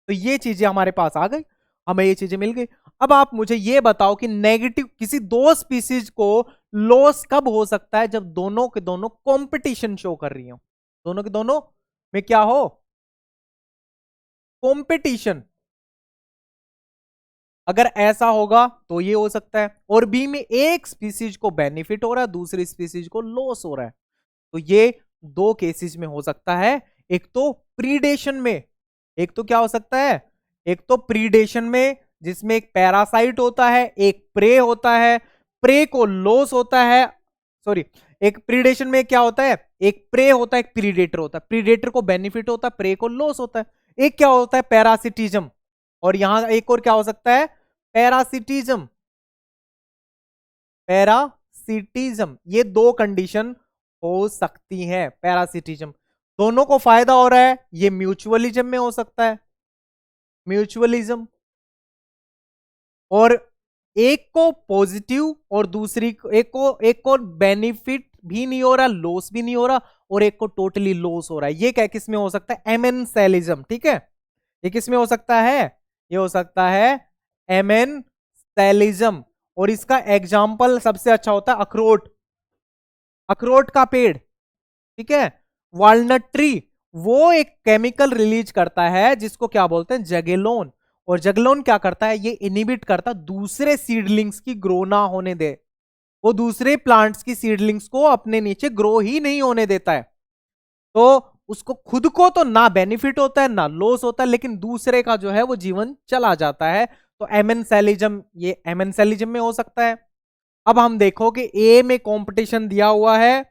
तो ये चीजें हमारे पास आ गई, हमें ये चीजें मिल गई। अब आप मुझे ये बताओ कि नेगेटिव किसी दो स्पीसीज को लॉस कब हो सकता है, जब दोनों के दोनों कंपटीशन शो कर रही हो, दोनों के दोनों में क्या हो, कंपटीशन। अगर ऐसा होगा तो ये हो सकता है, और बी में एक स्पीसीज को बेनिफिट हो रहा है, दूसरी स्पीसीज को लॉस हो रहा है, तो ये दो केसेस में हो सकता है। एक तो प्रीडेशन में, एक तो क्या हो सकता है, एक तो प्रीडेशन में जिसमें एक पैरासाइट होता है, एक प्रे होता है, प्रे को लॉस होता है, सॉरी, एक प्रीडेशन में क्या होता है, एक प्रे होता है, एक प्रीडेटर होता है, प्रीडेटर को बेनिफिट होता है, प्रे को लॉस होता है। एक क्या होता है, पैरासिटिज्म, और यहां एक और क्या हो सकता है, पैरासिटिज्म, पैरासिटिज्म, ये दो कंडीशन हो सकती हैं। पैरासिटिज्म दोनों को फायदा हो रहा है, ये म्यूचुअलिज्म में हो सकता है, म्यूचुअलिज्म, और एक को पॉजिटिव और दूसरी एक को बेनिफिट भी नहीं हो रहा, लॉस भी नहीं हो रहा, और एक को टोटली लॉस हो रहा है। ये क्या किस में हो सकता है, एमेंसेलिज्म, ठीक है, ये किस में हो सकता है, ये हो सकता है एमेंसेलिज्म। और इसका एग्जाम्पल सबसे अच्छा होता है अखरोट, अखरोट का पेड़, ठीक है, वालनट ट्री, वो एक केमिकल रिलीज करता है जिसको क्या बोलते हैं, जगेलोन, और जगलोन क्या करता है, ये इनिबिट करता है दूसरे सीडलिंग्स की ग्रो ना होने दे, वो दूसरे प्लांट्स की सीडलिंग्स को अपने नीचे ग्रो ही नहीं होने देता है। तो उसको खुद को तो ना बेनिफिट होता है ना लॉस होता है, लेकिन दूसरे का जो है वो जीवन चला जाता है। तो एमेंसेलिज्म, ये एमेंसेलिज्म में हो सकता है। अब हम देखो कि ए में कंपटीशन दिया हुआ है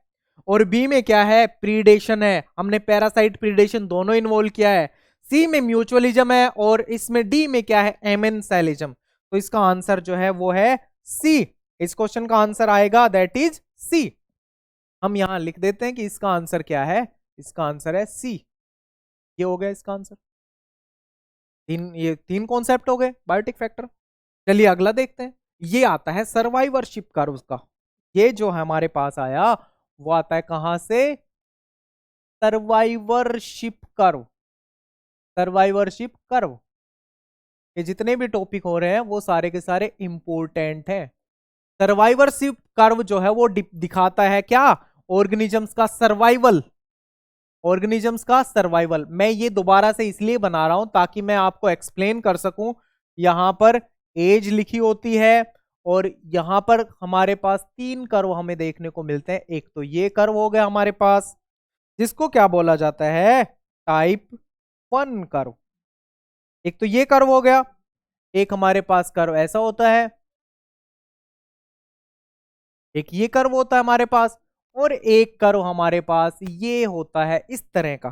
और बी में क्या है, प्रीडेशन है, हमने पैरासाइट प्रीडेशन दोनों इन्वॉल्व किया है। सी में म्यूचुअलिज्म है और इसमें डी में क्या है, एमेंसेलिज्म। तो इसका आंसर जो है वो है सी, इस क्वेश्चन का आंसर आएगा दैट इज सी। हम यहां लिख देते हैं कि इसका आंसर क्या है, इसका आंसर है सी। ये हो गया इसका आंसर। ये तीन कॉन्सेप्ट हो गए बायोटिक फैक्टर। चलिए अगला देखते हैं, ये आता है सर्वाइवरशिप कर्व का। ये जो हमारे पास आया वो आता है कहां से, सर्वाइवरशिप कर्व, सर्वाइवरशिप कर्व। ये जितने भी टॉपिक हो रहे हैं वो सारे के सारे इंपॉर्टेंट हैं। सर्वाइवरशिप कर्व जो है वो दिखाता है क्या, ऑर्गेनिजम्स का सर्वाइवल, ऑर्गेनिजम्स का सर्वाइवल। मैं ये दोबारा से इसलिए बना रहा हूं ताकि मैं आपको एक्सप्लेन कर सकूं। यहां पर एज लिखी होती है और यहां पर हमारे पास तीन कर्व हमें देखने को मिलते हैं। एक तो ये कर्व हो गया हमारे पास, जिसको क्या बोला जाता है, टाइप 1 कर्व। एक तो ये कर्व हो गया, एक हमारे पास कर्व ऐसा होता है, एक ये कर्व होता है हमारे पास, और एक कर्व हमारे पास ये होता है इस तरह का।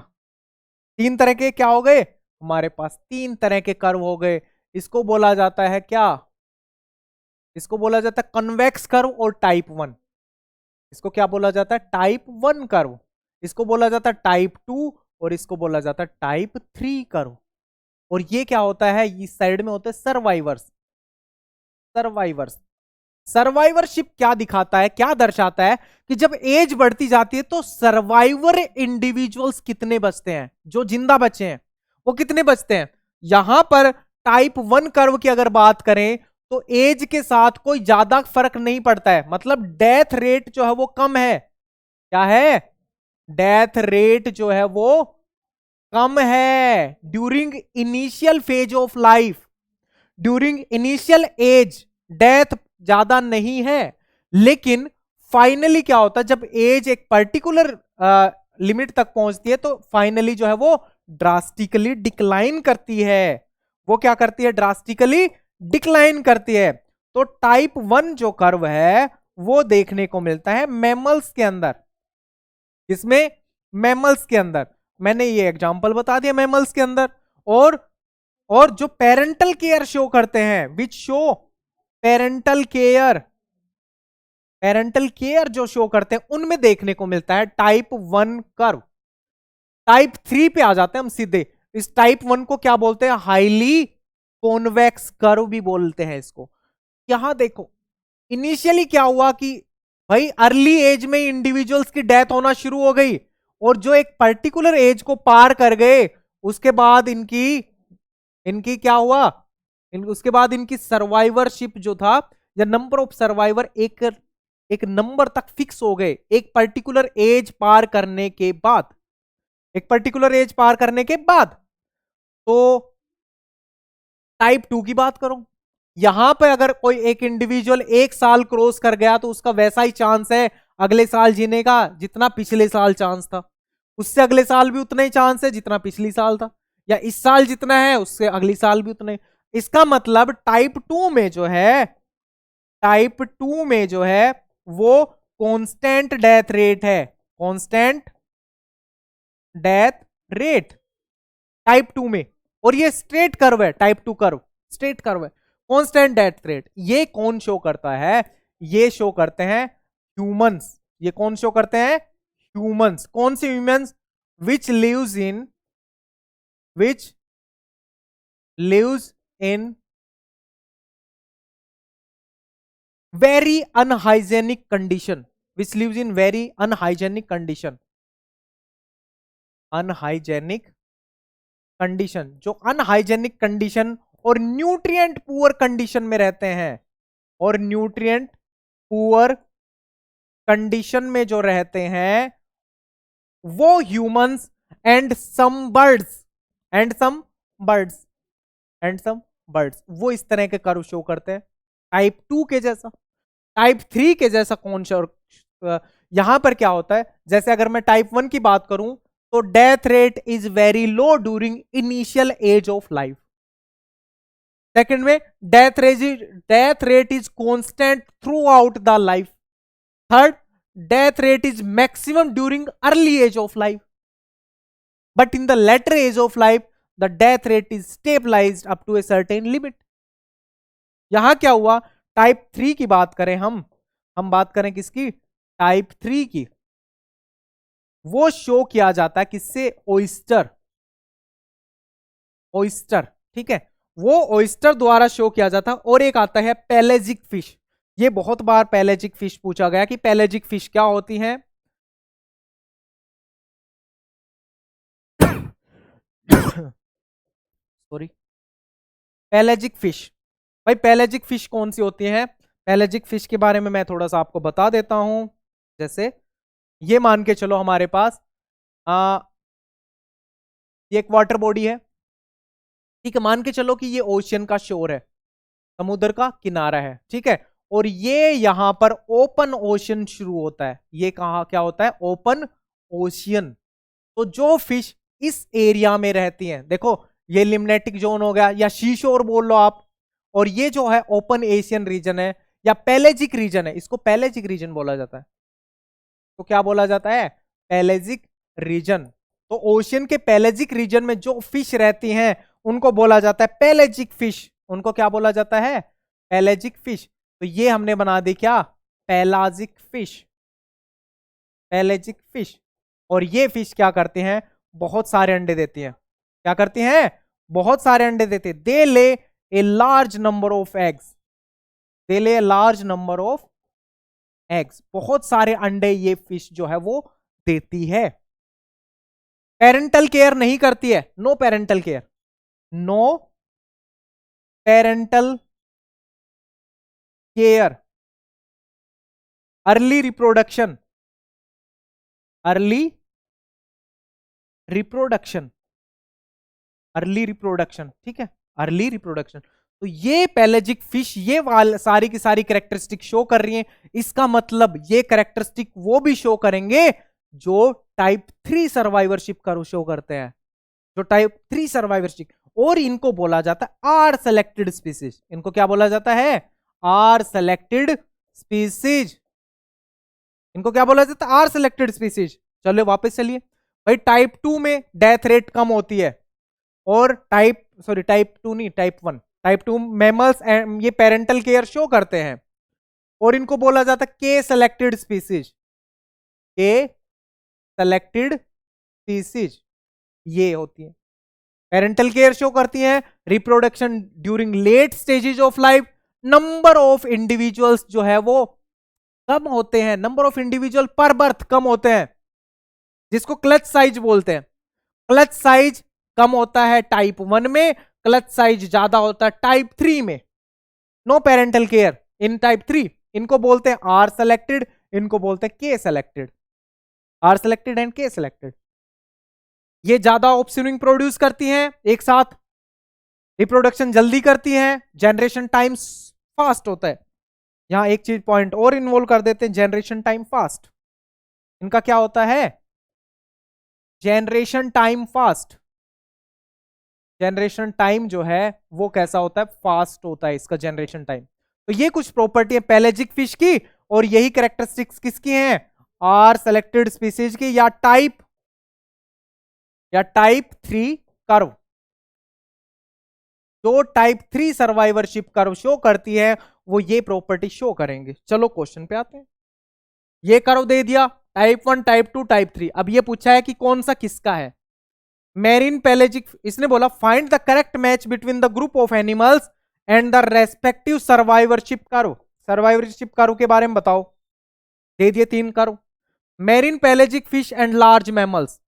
तीन तरह के क्या हो गए हमारे पास, तीन तरह के कर्व हो गए। इसको बोला जाता है क्या, इसको बोला जाता है कन्वेक्स कर्व और टाइप 1। इसको क्या बोला जाता है, टाइप 1 कर्व। इसको बोला जाता है टाइप 2 और इसको बोला जाता है टाइप 3 कर्व। और ये क्या होता है, इस साइड में होते हैं सर्वाइवर्स, सर्वाइवर्स। सर्वाइवरशिप क्या दिखाता है, क्या दर्शाता है कि जब एज बढ़ती जाती है तो सर्वाइवर इंडिविजुअल्स कितने बचते हैं, जो जिंदा बचे हैं वो कितने बचते हैं। यहां पर टाइप 1 कर्व की अगर बात करें तो एज के साथ कोई ज्यादा फर्क नहीं पड़ता है, मतलब डेथ रेट जो है वो कम है। क्या है, डेथ रेट जो है वो कम है during initial phase of life, during initial age death ज्यादा नहीं है। लेकिन फाइनली क्या होता है, जब एज एक पर्टिकुलर लिमिट तक पहुंचती है तो फाइनली जो है वो ड्रास्टिकली डिक्लाइन करती है। वो क्या करती है? ड्रास्टिकली डिक्लाइन करती है। तो टाइप 1 जो कर्व है वो देखने को मिलता है मैमल्स के अंदर। इसमें मैमल्स के अंदर मैंने ये एग्जांपल बता दिया मैमल्स के अंदर। और जो पेरेंटल केयर शो करते हैं, which show parental care, parental care जो शो करते हैं उनमें देखने को मिलता है टाइप 1 कर्व। टाइप 3 पे आ जाते हैं हम सीधे। इस टाइप 1 को क्या बोलते हैं? हाईली कॉन्वेक्स कर्व भी बोलते हैं इसको। यहां देखो इनिशियली क्या हुआ कि भाई अर्ली एज में इंडिविजुअल्स की डेथ होना शुरू हो गई, और जो एक पर्टिकुलर एज को पार कर गए उसके बाद इनकी इनकी क्या हुआ, उसके बाद इनकी सर्वाइवरशिप जो था, या नंबर ऑफ सर्वाइवर एक नंबर तक फिक्स हो गए एक पर्टिकुलर एज पार करने के बाद। एक पर्टिकुलर एज पार करने के बाद तो टाइप 2 की बात करो, यहां पे अगर कोई एक इंडिविजुअल 1 साल क्रॉस कर गया तो उसका वैसा ही चांस है अगले साल जीने का जितना पिछले साल चांस था, उससे अगले साल भी उतना ही चांस है जितना पिछली साल था, या इस साल जितना है उससे अगली साल भी उतना ही। इसका मतलब टाइप 2 में जो है, टाइप 2 में जो है वो कांस्टेंट डेथ रेट है, कांस्टेंट डेथ रेट टाइप 2 में। और ये स्ट्रेट कर्व है, टाइप 2 कर्व स्ट्रेट कर्व है, कांस्टेंट डेथ रेट। ये कौन शो करता है? ये शो करते हैं ह्यूमंस। ये कौन शो करते हैं? ह्यूमंस। कौन से humans? Which lives in very unhygienic condition, which lives in very unhygienic condition. Unhygienic condition, जो अनहाइजेनिक कंडीशन और न्यूट्रिएंट पुअर कंडीशन में रहते हैं, और न्यूट्रिएंट पुअर कंडीशन में जो रहते हैं वो humans and some birds and some birds and some birds वो इस तरह के कर्व शो करते हैं टाइप 2 के जैसा। टाइप 3 के जैसा कौन शो? यहां पर क्या होता है, जैसे अगर मैं टाइप 1 की बात करूं तो death rate is very low during initial age of life. Second में death rate is constant throughout the life. Third, death rate is maximum during early age of life, but in the later age of life the death rate is stabilized up to a certain limit। यहां क्या हुआ, type 3 की बात करें हम बात करें किसकी? टाइप 3 की। वो शो किया जाता है किससे? ओइस्टर। ओइस्टर, ठीक है, वो ओइस्टर द्वारा शो किया जाता है। और एक आता है पेलेजिक फिश। ये बहुत बार पेलेजिक फिश पूछा गया कि पेलेजिक फिश क्या होती है। Sorry, pelagic fish. भाई पेलेजिक फिश कौन सी होती है? पेलेजिक फिश के बारे में मैं थोड़ा सा आपको बता देता हूं। जैसे ये मान के चलो हमारे पास ये एक वाटर बॉडी है, ठीक है, मान के चलो कि ये ओशियन का शोर है, समुद्र का किनारा है, ठीक है, और ये यहां पर ओपन ओशियन शुरू होता है। ये कहा क्या होता है? Open ocean. तो जो फिश इस एरिया में रहती हैं, देखो ये लिम्नेटिक जोन हो गया या शीशोर बोल लो आप, और ये जो है ओपन एशियन रीजन है या पेलेजिक रीजन है, इसको पेलेजिक रीजन बोला जाता है। तो क्या बोला जाता है? पेलेजिक रीजन। तो ओशियन के पेलेजिक रीजन में जो फिश रहती हैं उनको बोला जाता है पेलेजिक फिश। उनको क्या बोला जाता है? Pelagic fish. तो ये हमने बना दी क्या? Pelagic fish. Pelagic fish. और ये फिश क्या करते हैं? बहुत सारे अंडे देती हैं। क्या करती हैं? बहुत सारे अंडे देते हैं। They lay a large number of eggs. They lay a large number of eggs. बहुत सारे अंडे ये फिश जो है वो देती है। पेरेंटल केयर नहीं करती है, no parental care, no parental care. Early reproduction, early reproduction, early reproduction, ठीक है, अर्ली रिप्रोडक्शन। तो ये पैलेजिक फिश ये सारी की सारी कैरेक्टरिस्टिक शो कर रही हैं। इसका मतलब ये कैरेक्टरिस्टिक वो भी शो करेंगे जो टाइप 3 सर्वाइवरशिप का शो करते हैं, जो टाइप 3 सर्वाइवरशिप। और इनको बोला जाता है आर सेलेक्टेड स्पीसीज। इनको क्या बोला जाता है? R selected species. इनको क्या बोला जाता है? R selected species. चलो वापस चलिए भाई, टाइप 2 में डेथ रेट कम होती है, और टाइप टू नहीं, टाइप 1 मैमल्स ये पेरेंटल केयर शो करते हैं, और इनको बोला जाता है K selected species. K selected species ये होती है, पेरेंटल केयर शो करती हैं, reproduction during late stages of life. Number of individuals जो है वो कम होते हैं, number of individual per birth कम होते हैं, जिसको क्लच साइज बोलते हैं। क्लच साइज कम होता है टाइप 1 में, क्लच साइज ज्यादा होता है टाइप 3 में। No parental care in type 3। इनको बोलते हैं आर सेलेक्टेड, इनको बोलते हैं के सेलेक्टेड। आर सेलेक्टेड एंड के सेलेक्टेड। ये ज्यादा ऑप्शनिंग प्रोड्यूस करती हैं एक साथ, रिप्रोडक्शन जल्दी करती हैं, जनरेशन टाइम फास्ट होता है। यहां एक चीज पॉइंट और इन्वॉल्व कर देते हैं, जनरेशन टाइम फास्ट। इनका क्या होता है? Generation time fast. Generation time जो है वो कैसा होता है? फास्ट होता है इसका जनरेशन टाइम। तो ये कुछ प्रॉपर्टी है पैलेजिक फिश की, और यही कैरेक्टरिस्टिक्स किसकी हैं? आर सेलेक्टेड स्पीसीज की, या टाइप 3 कर्व। जो टाइप 3 सर्वाइवरशिप कर्व शो करती है वो ये प्रॉपर्टी शो करेंगे। चलो क्वेश्चन पे आते हैं। ये कर्व दे दिया, टाइप 1, टाइप 2, टाइप 3। अब ये पूछा है कि कौन सा किसका है। मेरीन पैलेजिक, इसने बोला find the correct match between the group of animals and the respective survivorship curve. Survivorship curve के बारे में बताओ। दे दिए 3 curve, marine pelagic fish and large mammals.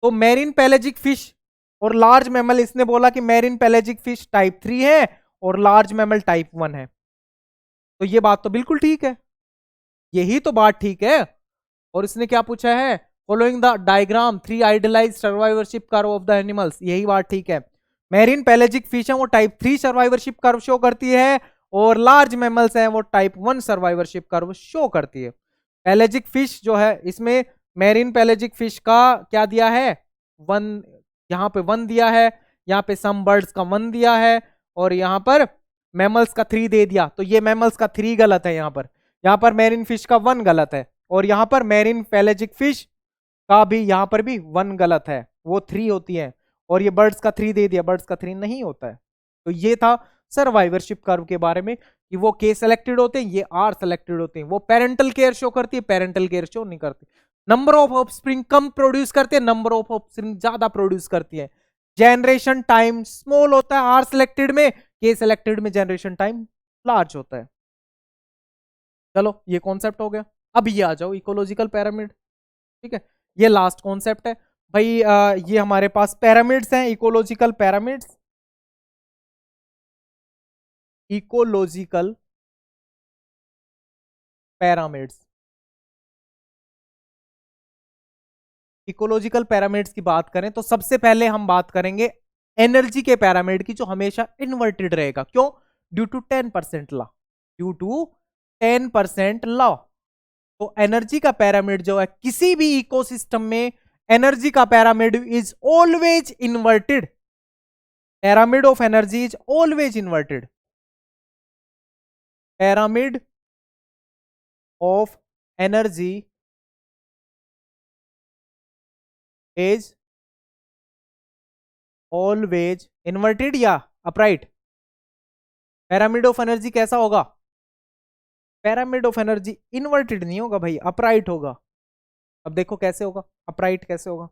तो मेरीन पैलेजिक फिश और लार्ज मैमल, इसने बोला कि मेरीन पैलेजिक फिश टाइप 3 है और लार्ज मैमल टाइप 1 है। तो ये बात तो बिल्कुल ठीक है, यही तो बात ठीक है। और इसने क्या पूछा है? Following the diagram 3 idealised survivorship curve of the animals. यही बात ठीक है। मेरीन पैलेजिक फिश है वो टाइप 3 सर्वाइवरशिप कर्व शो करती है, और लार्ज मैमल्स हैं वो टाइप 1 सर्वाइवरशिप कर्व शो करती है। पैलेजिक फिश जो है, इसमें मेरीन पैलेजिक फिश का क्या दिया है? 1, यहां पे 1 दिया है, यहां पे सम बर्ड्स का 1 दिया है, और यहां पर मैमल्स का 3 दे दिया। तो ये मैमल्स का 3 गलत है, यहां पर मेरीन फिश का 1 गलत है, और यहां पर मेरीन पैलेजिक फिश का भी यहां पर भी 1 गलत है, वो 3 होती है। और ये बर्ड्स का 3 दे दिया, बर्ड्स का 3 नहीं होता है। तो ये था सर्वाइवरशिप कर्व के बारे में, कि वो के सेलेक्टेड होते हैं, ये आर सेलेक्टेड होते हैं। वो पेरेंटल केयर शो करती है, पेरेंटल केयर शो नहीं करती। Number of offspring come produce करते हैं, नंबर ऑफ ऑफस्प्रिंग ज्यादा प्रोड्यूस करती है। जनरेशन टाइम स्मॉल होता है आर सेलेक्टेड में, के सेलेक्टेड में जनरेशन टाइम लार्ज होता है। चलो ये कॉन्सेप्ट हो गया। अब ये आ जाओ इकोलॉजिकल पिरामिड। ठीक है, ये लास्ट कॉन्सेप्ट है भाई। ये हमारे पास पिरामिड्स हैं, ecological pyramids. Ecological pyramids, ecological pyramids की बात करें तो सबसे पहले हम बात करेंगे एनर्जी के पिरामिड की, जो हमेशा इन्वर्टेड रहेगा। क्यों? Due to 10% law, due to 10% law. तो एनर्जी का पिरामिड जो है किसी भी इकोसिस्टम में, एनर्जी का pyramid is always inverted. pyramid of energy is always inverted. Pyramid of energy is always inverted या upright. pyramid of energy कैसा होगा? pyramid of energy inverted नहीं होगा भाई, upright होगा। अब देखो कैसे होगा, upright कैसे होगा?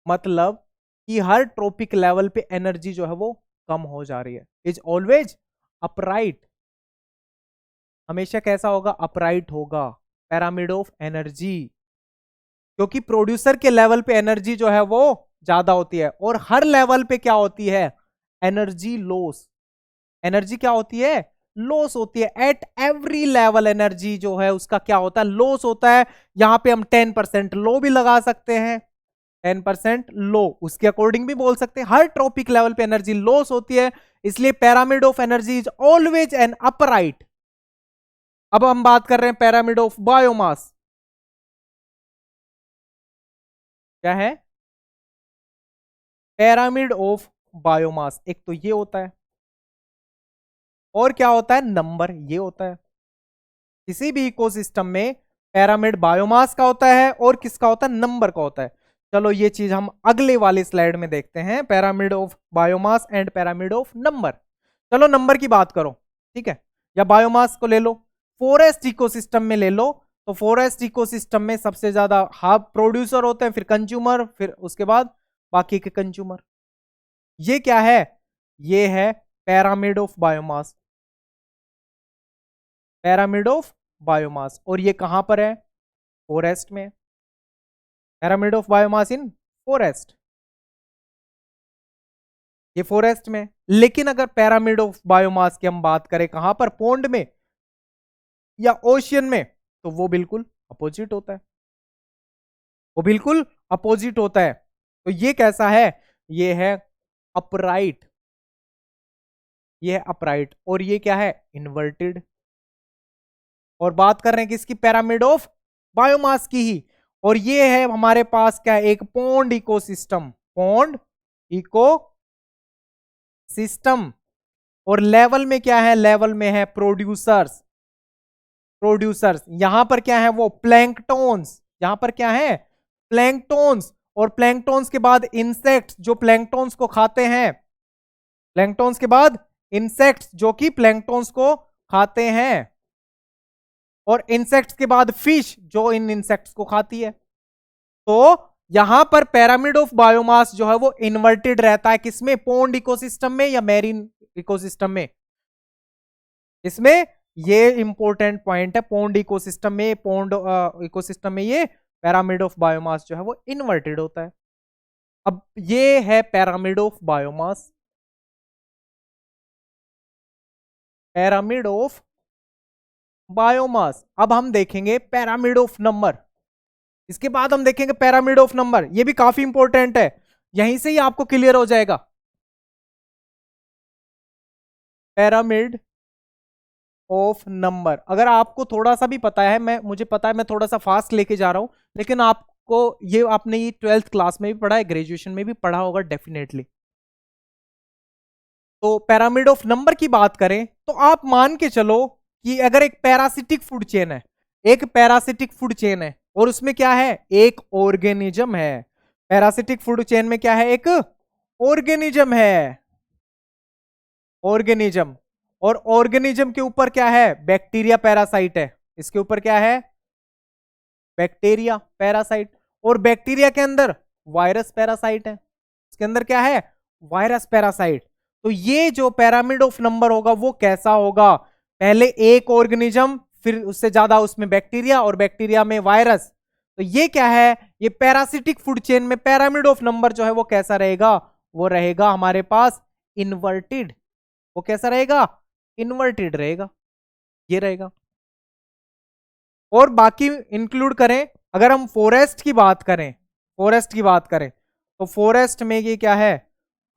मतलब कि हर ट्रॉपिक लेवल पे एनर्जी जो है वो कम हो जा रही है। इज ऑलवेज अपराइट, हमेशा कैसा होगा? अपराइट होगा पिरामिड ऑफ एनर्जी, क्योंकि प्रोड्यूसर के लेवल पे एनर्जी जो है वो ज्यादा होती है, और हर लेवल पे क्या होती है? Energy loss. एनर्जी क्या होती है? लॉस होती है। एट एवरी लेवल एनर्जी जो है उसका क्या होता है? लॉस होता है। यहां पे हम 10% लो भी लगा सकते हैं, 10% लो, उसके अकॉर्डिंग भी बोल सकते हैं। हर ट्रॉपिक लेवल पे एनर्जी लॉस होती है, इसलिए pyramid of energy is always an upright. अब हम बात कर रहे हैं पैरामिड ऑफ बायोमास। क्या है पैरामिड ऑफ बायोमास? एक तो ये होता है, और क्या होता है, नंबर ये होता है। किसी भी इकोसिस्टम में पैरामिड बायोमास का होता है और किसका होता है, नंबर का होता है। चलो ये चीज हम अगले वाले स्लाइड में देखते हैं, pyramid of biomass and pyramid of number. चलो नंबर की बात करो, ठीक है, या बायोमास को ले लो। फॉरेस्ट इकोसिस्टम में ले लो, तो फॉरेस्ट इकोसिस्टम में सबसे ज्यादा हब प्रोड्यूसर होते हैं, फिर कंज्यूमर, फिर उसके बाद बाकी के कंज्यूमर। ये क्या है, ये है pyramid of biomass, pyramid of biomass. और ये कहां पर है, फॉरेस्ट में। Pyramid of biomass in forest, ये फॉरेस्ट में। लेकिन अगर पैरामिड ऑफ बायोमास की हम बात करें कहां पर, पोंड में या ओशियन में, तो वो बिल्कुल अपोजिट होता है, वो बिल्कुल अपोजिट होता है। तो ये कैसा है, ये है अपराइट, ये है अपराइट। और ये क्या है, इन्वर्टेड। और बात कर रहे हैं किसकी, पैरामिड ऑफ बायोमास की ही। और ये है हमारे पास क्या है, एक pond ecosystem, pond ecosystem. और लेवल में क्या है, लेवल में है प्रोड्यूसर्स, प्रोड्यूसर्स। यहां पर क्या है, वो प्लैंकटोन्स, यहां पर क्या है, प्लैंकटोन्स। और प्लैंकटोन्स के बाद इंसेक्ट्स जो प्लैंकटोन्स को खाते हैं, प्लैंकटोन्स के बाद इंसेक्ट्स जो कि प्लैंकटोन्स को खाते हैं, और इंसेक्ट्स के बाद फिश जो इन इंसेक्ट्स को खाती है। तो यहां पर पैरामिड ऑफ बायोमास जो है वो इन्वर्टेड रहता है, किसमें, पोंड इकोसिस्टम में या मैरीन इकोसिस्टम में। इसमें ये इंपॉर्टेंट पॉइंट है, पोंड इकोसिस्टम में, पोंड इकोसिस्टम में ये पैरामिड ऑफ बायोमास जो है वो इन्वर्टेड होता है। अब ये है pyramid of biomass, pyramid of biomass. अब हम देखेंगे पैरामिड ऑफ नंबर, इसके बाद हम देखेंगे पैरामिड ऑफ नंबर। ये भी काफी इंपॉर्टेंट है, यहीं से ही आपको क्लियर हो जाएगा। पैरामिड ऑफ नंबर, अगर आपको थोड़ा सा भी पता है, मुझे पता है मैं थोड़ा सा फास्ट लेके जा रहा हूं, लेकिन आपको ये, आपने ये 12th क्लास में भी पढ़ा है, ग्रेजुएशन में भी पढ़ा होगा डेफिनेटली। तो पैरामिड ऑफ नंबर की बात करें तो आप मान के चलो कि अगर एक पैरासिटिक फूड चेन है, एक पैरासिटिक फूड चेन है, और उसमें क्या है, एक ऑर्गेनिज्म है। पैरासिटिक फूड चेन में क्या है, एक ऑर्गेनिज्म है, ऑर्गेनिज्म। और ऑर्गेनिज्म के ऊपर क्या है, बैक्टीरिया पैरासाइट है, इसके ऊपर क्या है, बैक्टीरिया पैरासाइट। और बैक्टीरिया के अंदर वायरस पैरासाइट है, इसके अंदर क्या है, वायरस पैरासाइट। तो ये जो पैरामिड ऑफ नंबर होगा वो कैसा होगा, पहले एक ऑर्गेनिज्म, फिर उससे ज्यादा उसमें बैक्टीरिया, और बैक्टीरिया में वायरस। तो ये क्या है, ये पैरासिटिक फूड चेन में पैरामिड ऑफ नंबर जो है वो कैसा रहेगा, वो रहेगा हमारे पास इन्वर्टेड। वो कैसा रहेगा, इन्वर्टेड रहेगा, ये रहेगा। और बाकी इंक्लूड करें, अगर हम फॉरेस्ट की बात करें, फॉरेस्ट की बात करें, तो फॉरेस्ट में ये क्या है,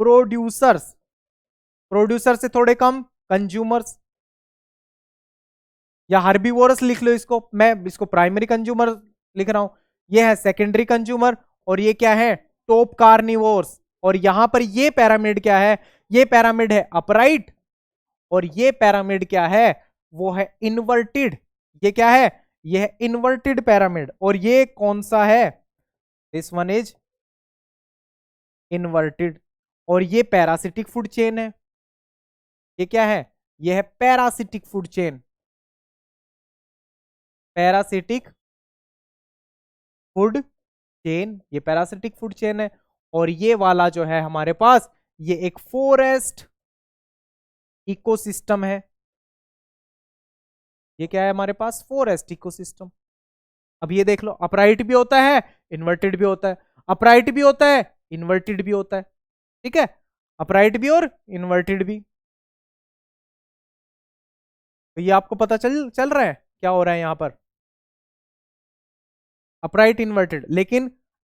प्रोड्यूसर्स, प्रोड्यूसर से थोड़े कम कंज्यूमर्स, या हर्बीवोरस लिख लो इसको, मैं इसको प्राइमरी कंज्यूमर लिख रहा हूं, ये है सेकेंडरी कंज्यूमर। और ये क्या है, टॉप कार्निवोर्स। और यहां पर ये पैरामिड क्या है, ये पैरामिड है अपराइट, और ये पैरामिड क्या है, वो है इन्वर्टेड। ये क्या है, ये है इन्वर्टेड पैरामिड। और ये कौन सा है, दिस वन इज इन्वर्टेड। और ये पैरासिटिक फूड चेन है, ये क्या है, ये है parasitic food chain, parasitic food chain, ये पैरासिटिक फूड चेन है। और ये वाला जो है हमारे पास, ये एक फॉरेस्ट इकोसिस्टम है, ये क्या है हमारे पास, फॉरेस्ट इकोसिस्टम। अब ये देख लो, अपराइट भी होता है, इन्वर्टेड भी होता है, अपराइट भी होता है, इन्वर्टेड भी होता है, ठीक है, अपराइट भी और इन्वर्टेड भी। तो ये आपको पता चल चल रहा है क्या हो रहा है यहां पर, अपराइट इन्वर्टेड। लेकिन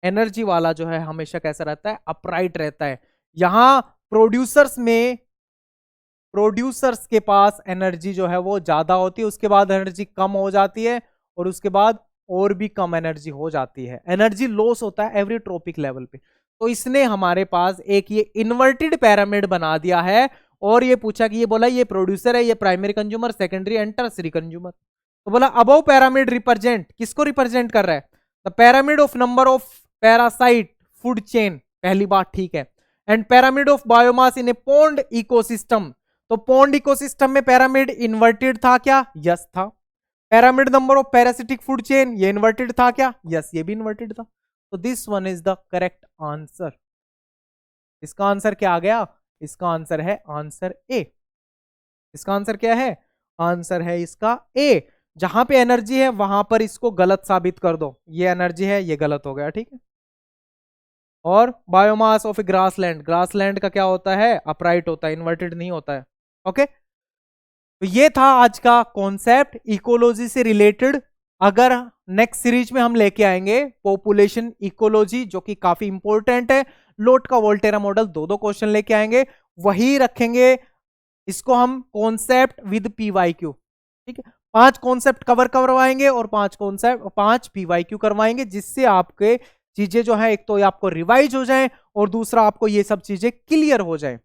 एनर्जी वाला जो है हमेशा कैसा रहता है, अपराइट रहता है। यहां प्रोड्यूसर्स के पास एनर्जी जो है वो ज्यादा होती है, उसके बाद एनर्जी कम हो जाती है, और उसके बाद और भी कम एनर्जी हो जाती है। एनर्जी लॉस होता है एवरी ट्रोपिक लेवल पे। तो इसने हमारे पास एक ये इन्वर्टेड पिरामिड बना दिया है, और ये पूछा कि ये बोला ये प्रोड्यूसर है, ये primary consumer, secondary and tertiary consumer. तो बोला अबव पिरामिड रिप्रेजेंट, किसको रिप्रेजेंट कर रहा है? The pyramid of number of parasite food chain, पहली बात ठीक है, and pyramid of biomass in A pond ecosystem. तो पोन्ड इकोसिस्टम में पिरामिड इन्वर्टेड था क्या? यस था। Pyramid number of parasitic food chain, ये इन्वर्टेड था क्या? यस, ये भी इन्वर्टेड था। तो this one is the correct answer. इसका आंसर क्या आ गया? इसका आंसर है आंसर ए। इसका आंसर क्या है? आंसर है इसका ए। जहां पे एनर्जी है वहां पर इसको गलत साबित कर दो। ये एनर्जी है, ये गलत हो गया, ठीक है। और biomass of A grassland, grassland का क्या होता है? अपराइट होता है, इन्वर्टेड नहीं होता है। ओके, तो ये था आज का कॉन्सेप्ट इकोलॉजी से रिलेटेड। अगर नेक्स्ट सीरीज में हम लेके आएंगे पॉपुलेशन इकोलॉजी, जो कि काफी इंपॉर्टेंट है। लोट का वोल्टेरा मॉडल, दो कोश्चन लेके आएंगे, वही रखेंगे। इसको हम कॉन्सेप्ट विद पीवाईक्यू, ठीक है, 5 कॉन्सेप्ट कवर करवाएंगे और 5 पीवाईक्यू करवाएंगे, जिससे आपके चीजें जो है एक तो आपको रिवाइज हो जाए, और दूसरा आपको ये सब चीजें क्लियर हो जाए,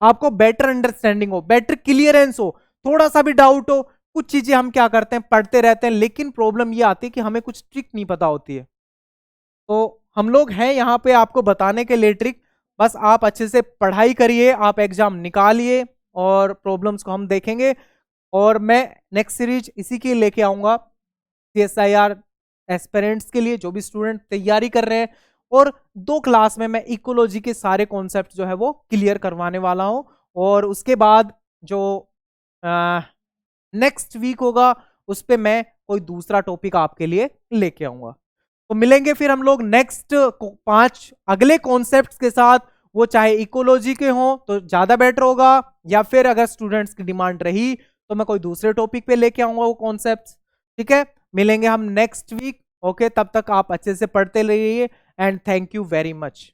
आपको बेटर अंडरस्टैंडिंग हो, बेटर क्लियरेंस हो। थोड़ा सा भी डाउट हो, कुछ चीजें हम क्या करते हैं, पढ़ते रहते हैं, लेकिन प्रॉब्लम ये आती है कि हमें कुछ ट्रिक नहीं पता होती है। तो हम लोग हैं यहाँ पे आपको बताने के लिए ट्रिक। बस आप अच्छे से पढ़ाई करिए, आप एग्जाम निकालिए, और प्रॉब्लम्स को हम देखेंगे। और मैं नेक्स्ट सीरीज इसी के लेके आऊंगा CSIR एस्पिरेंट्स के लिए, जो भी स्टूडेंट तैयारी कर रहे हैं। और 2 क्लास में मैं इकोलॉजी के सारे कॉन्सेप्ट जो है वो क्लियर करवाने वाला हूं। और उसके बाद जो नेक्स्ट वीक होगा उस पे मैं कोई दूसरा टॉपिक आपके लिए लेके आऊंगा। तो मिलेंगे फिर हम लोग नेक्स्ट 5 अगले कॉन्सेप्ट्स के साथ। वो चाहे इकोलॉजी के हों तो ज्यादा बेटर होगा, या फिर अगर स्टूडेंट्स की डिमांड रही तो मैं कोई दूसरे टॉपिक पे लेके आऊंगा वो कॉन्सेप्ट्स, ठीक है। मिलेंगे हम नेक्स्ट वीक। ओके, तब तक आप अच्छे से पढ़ते रहिए, and thank you very much.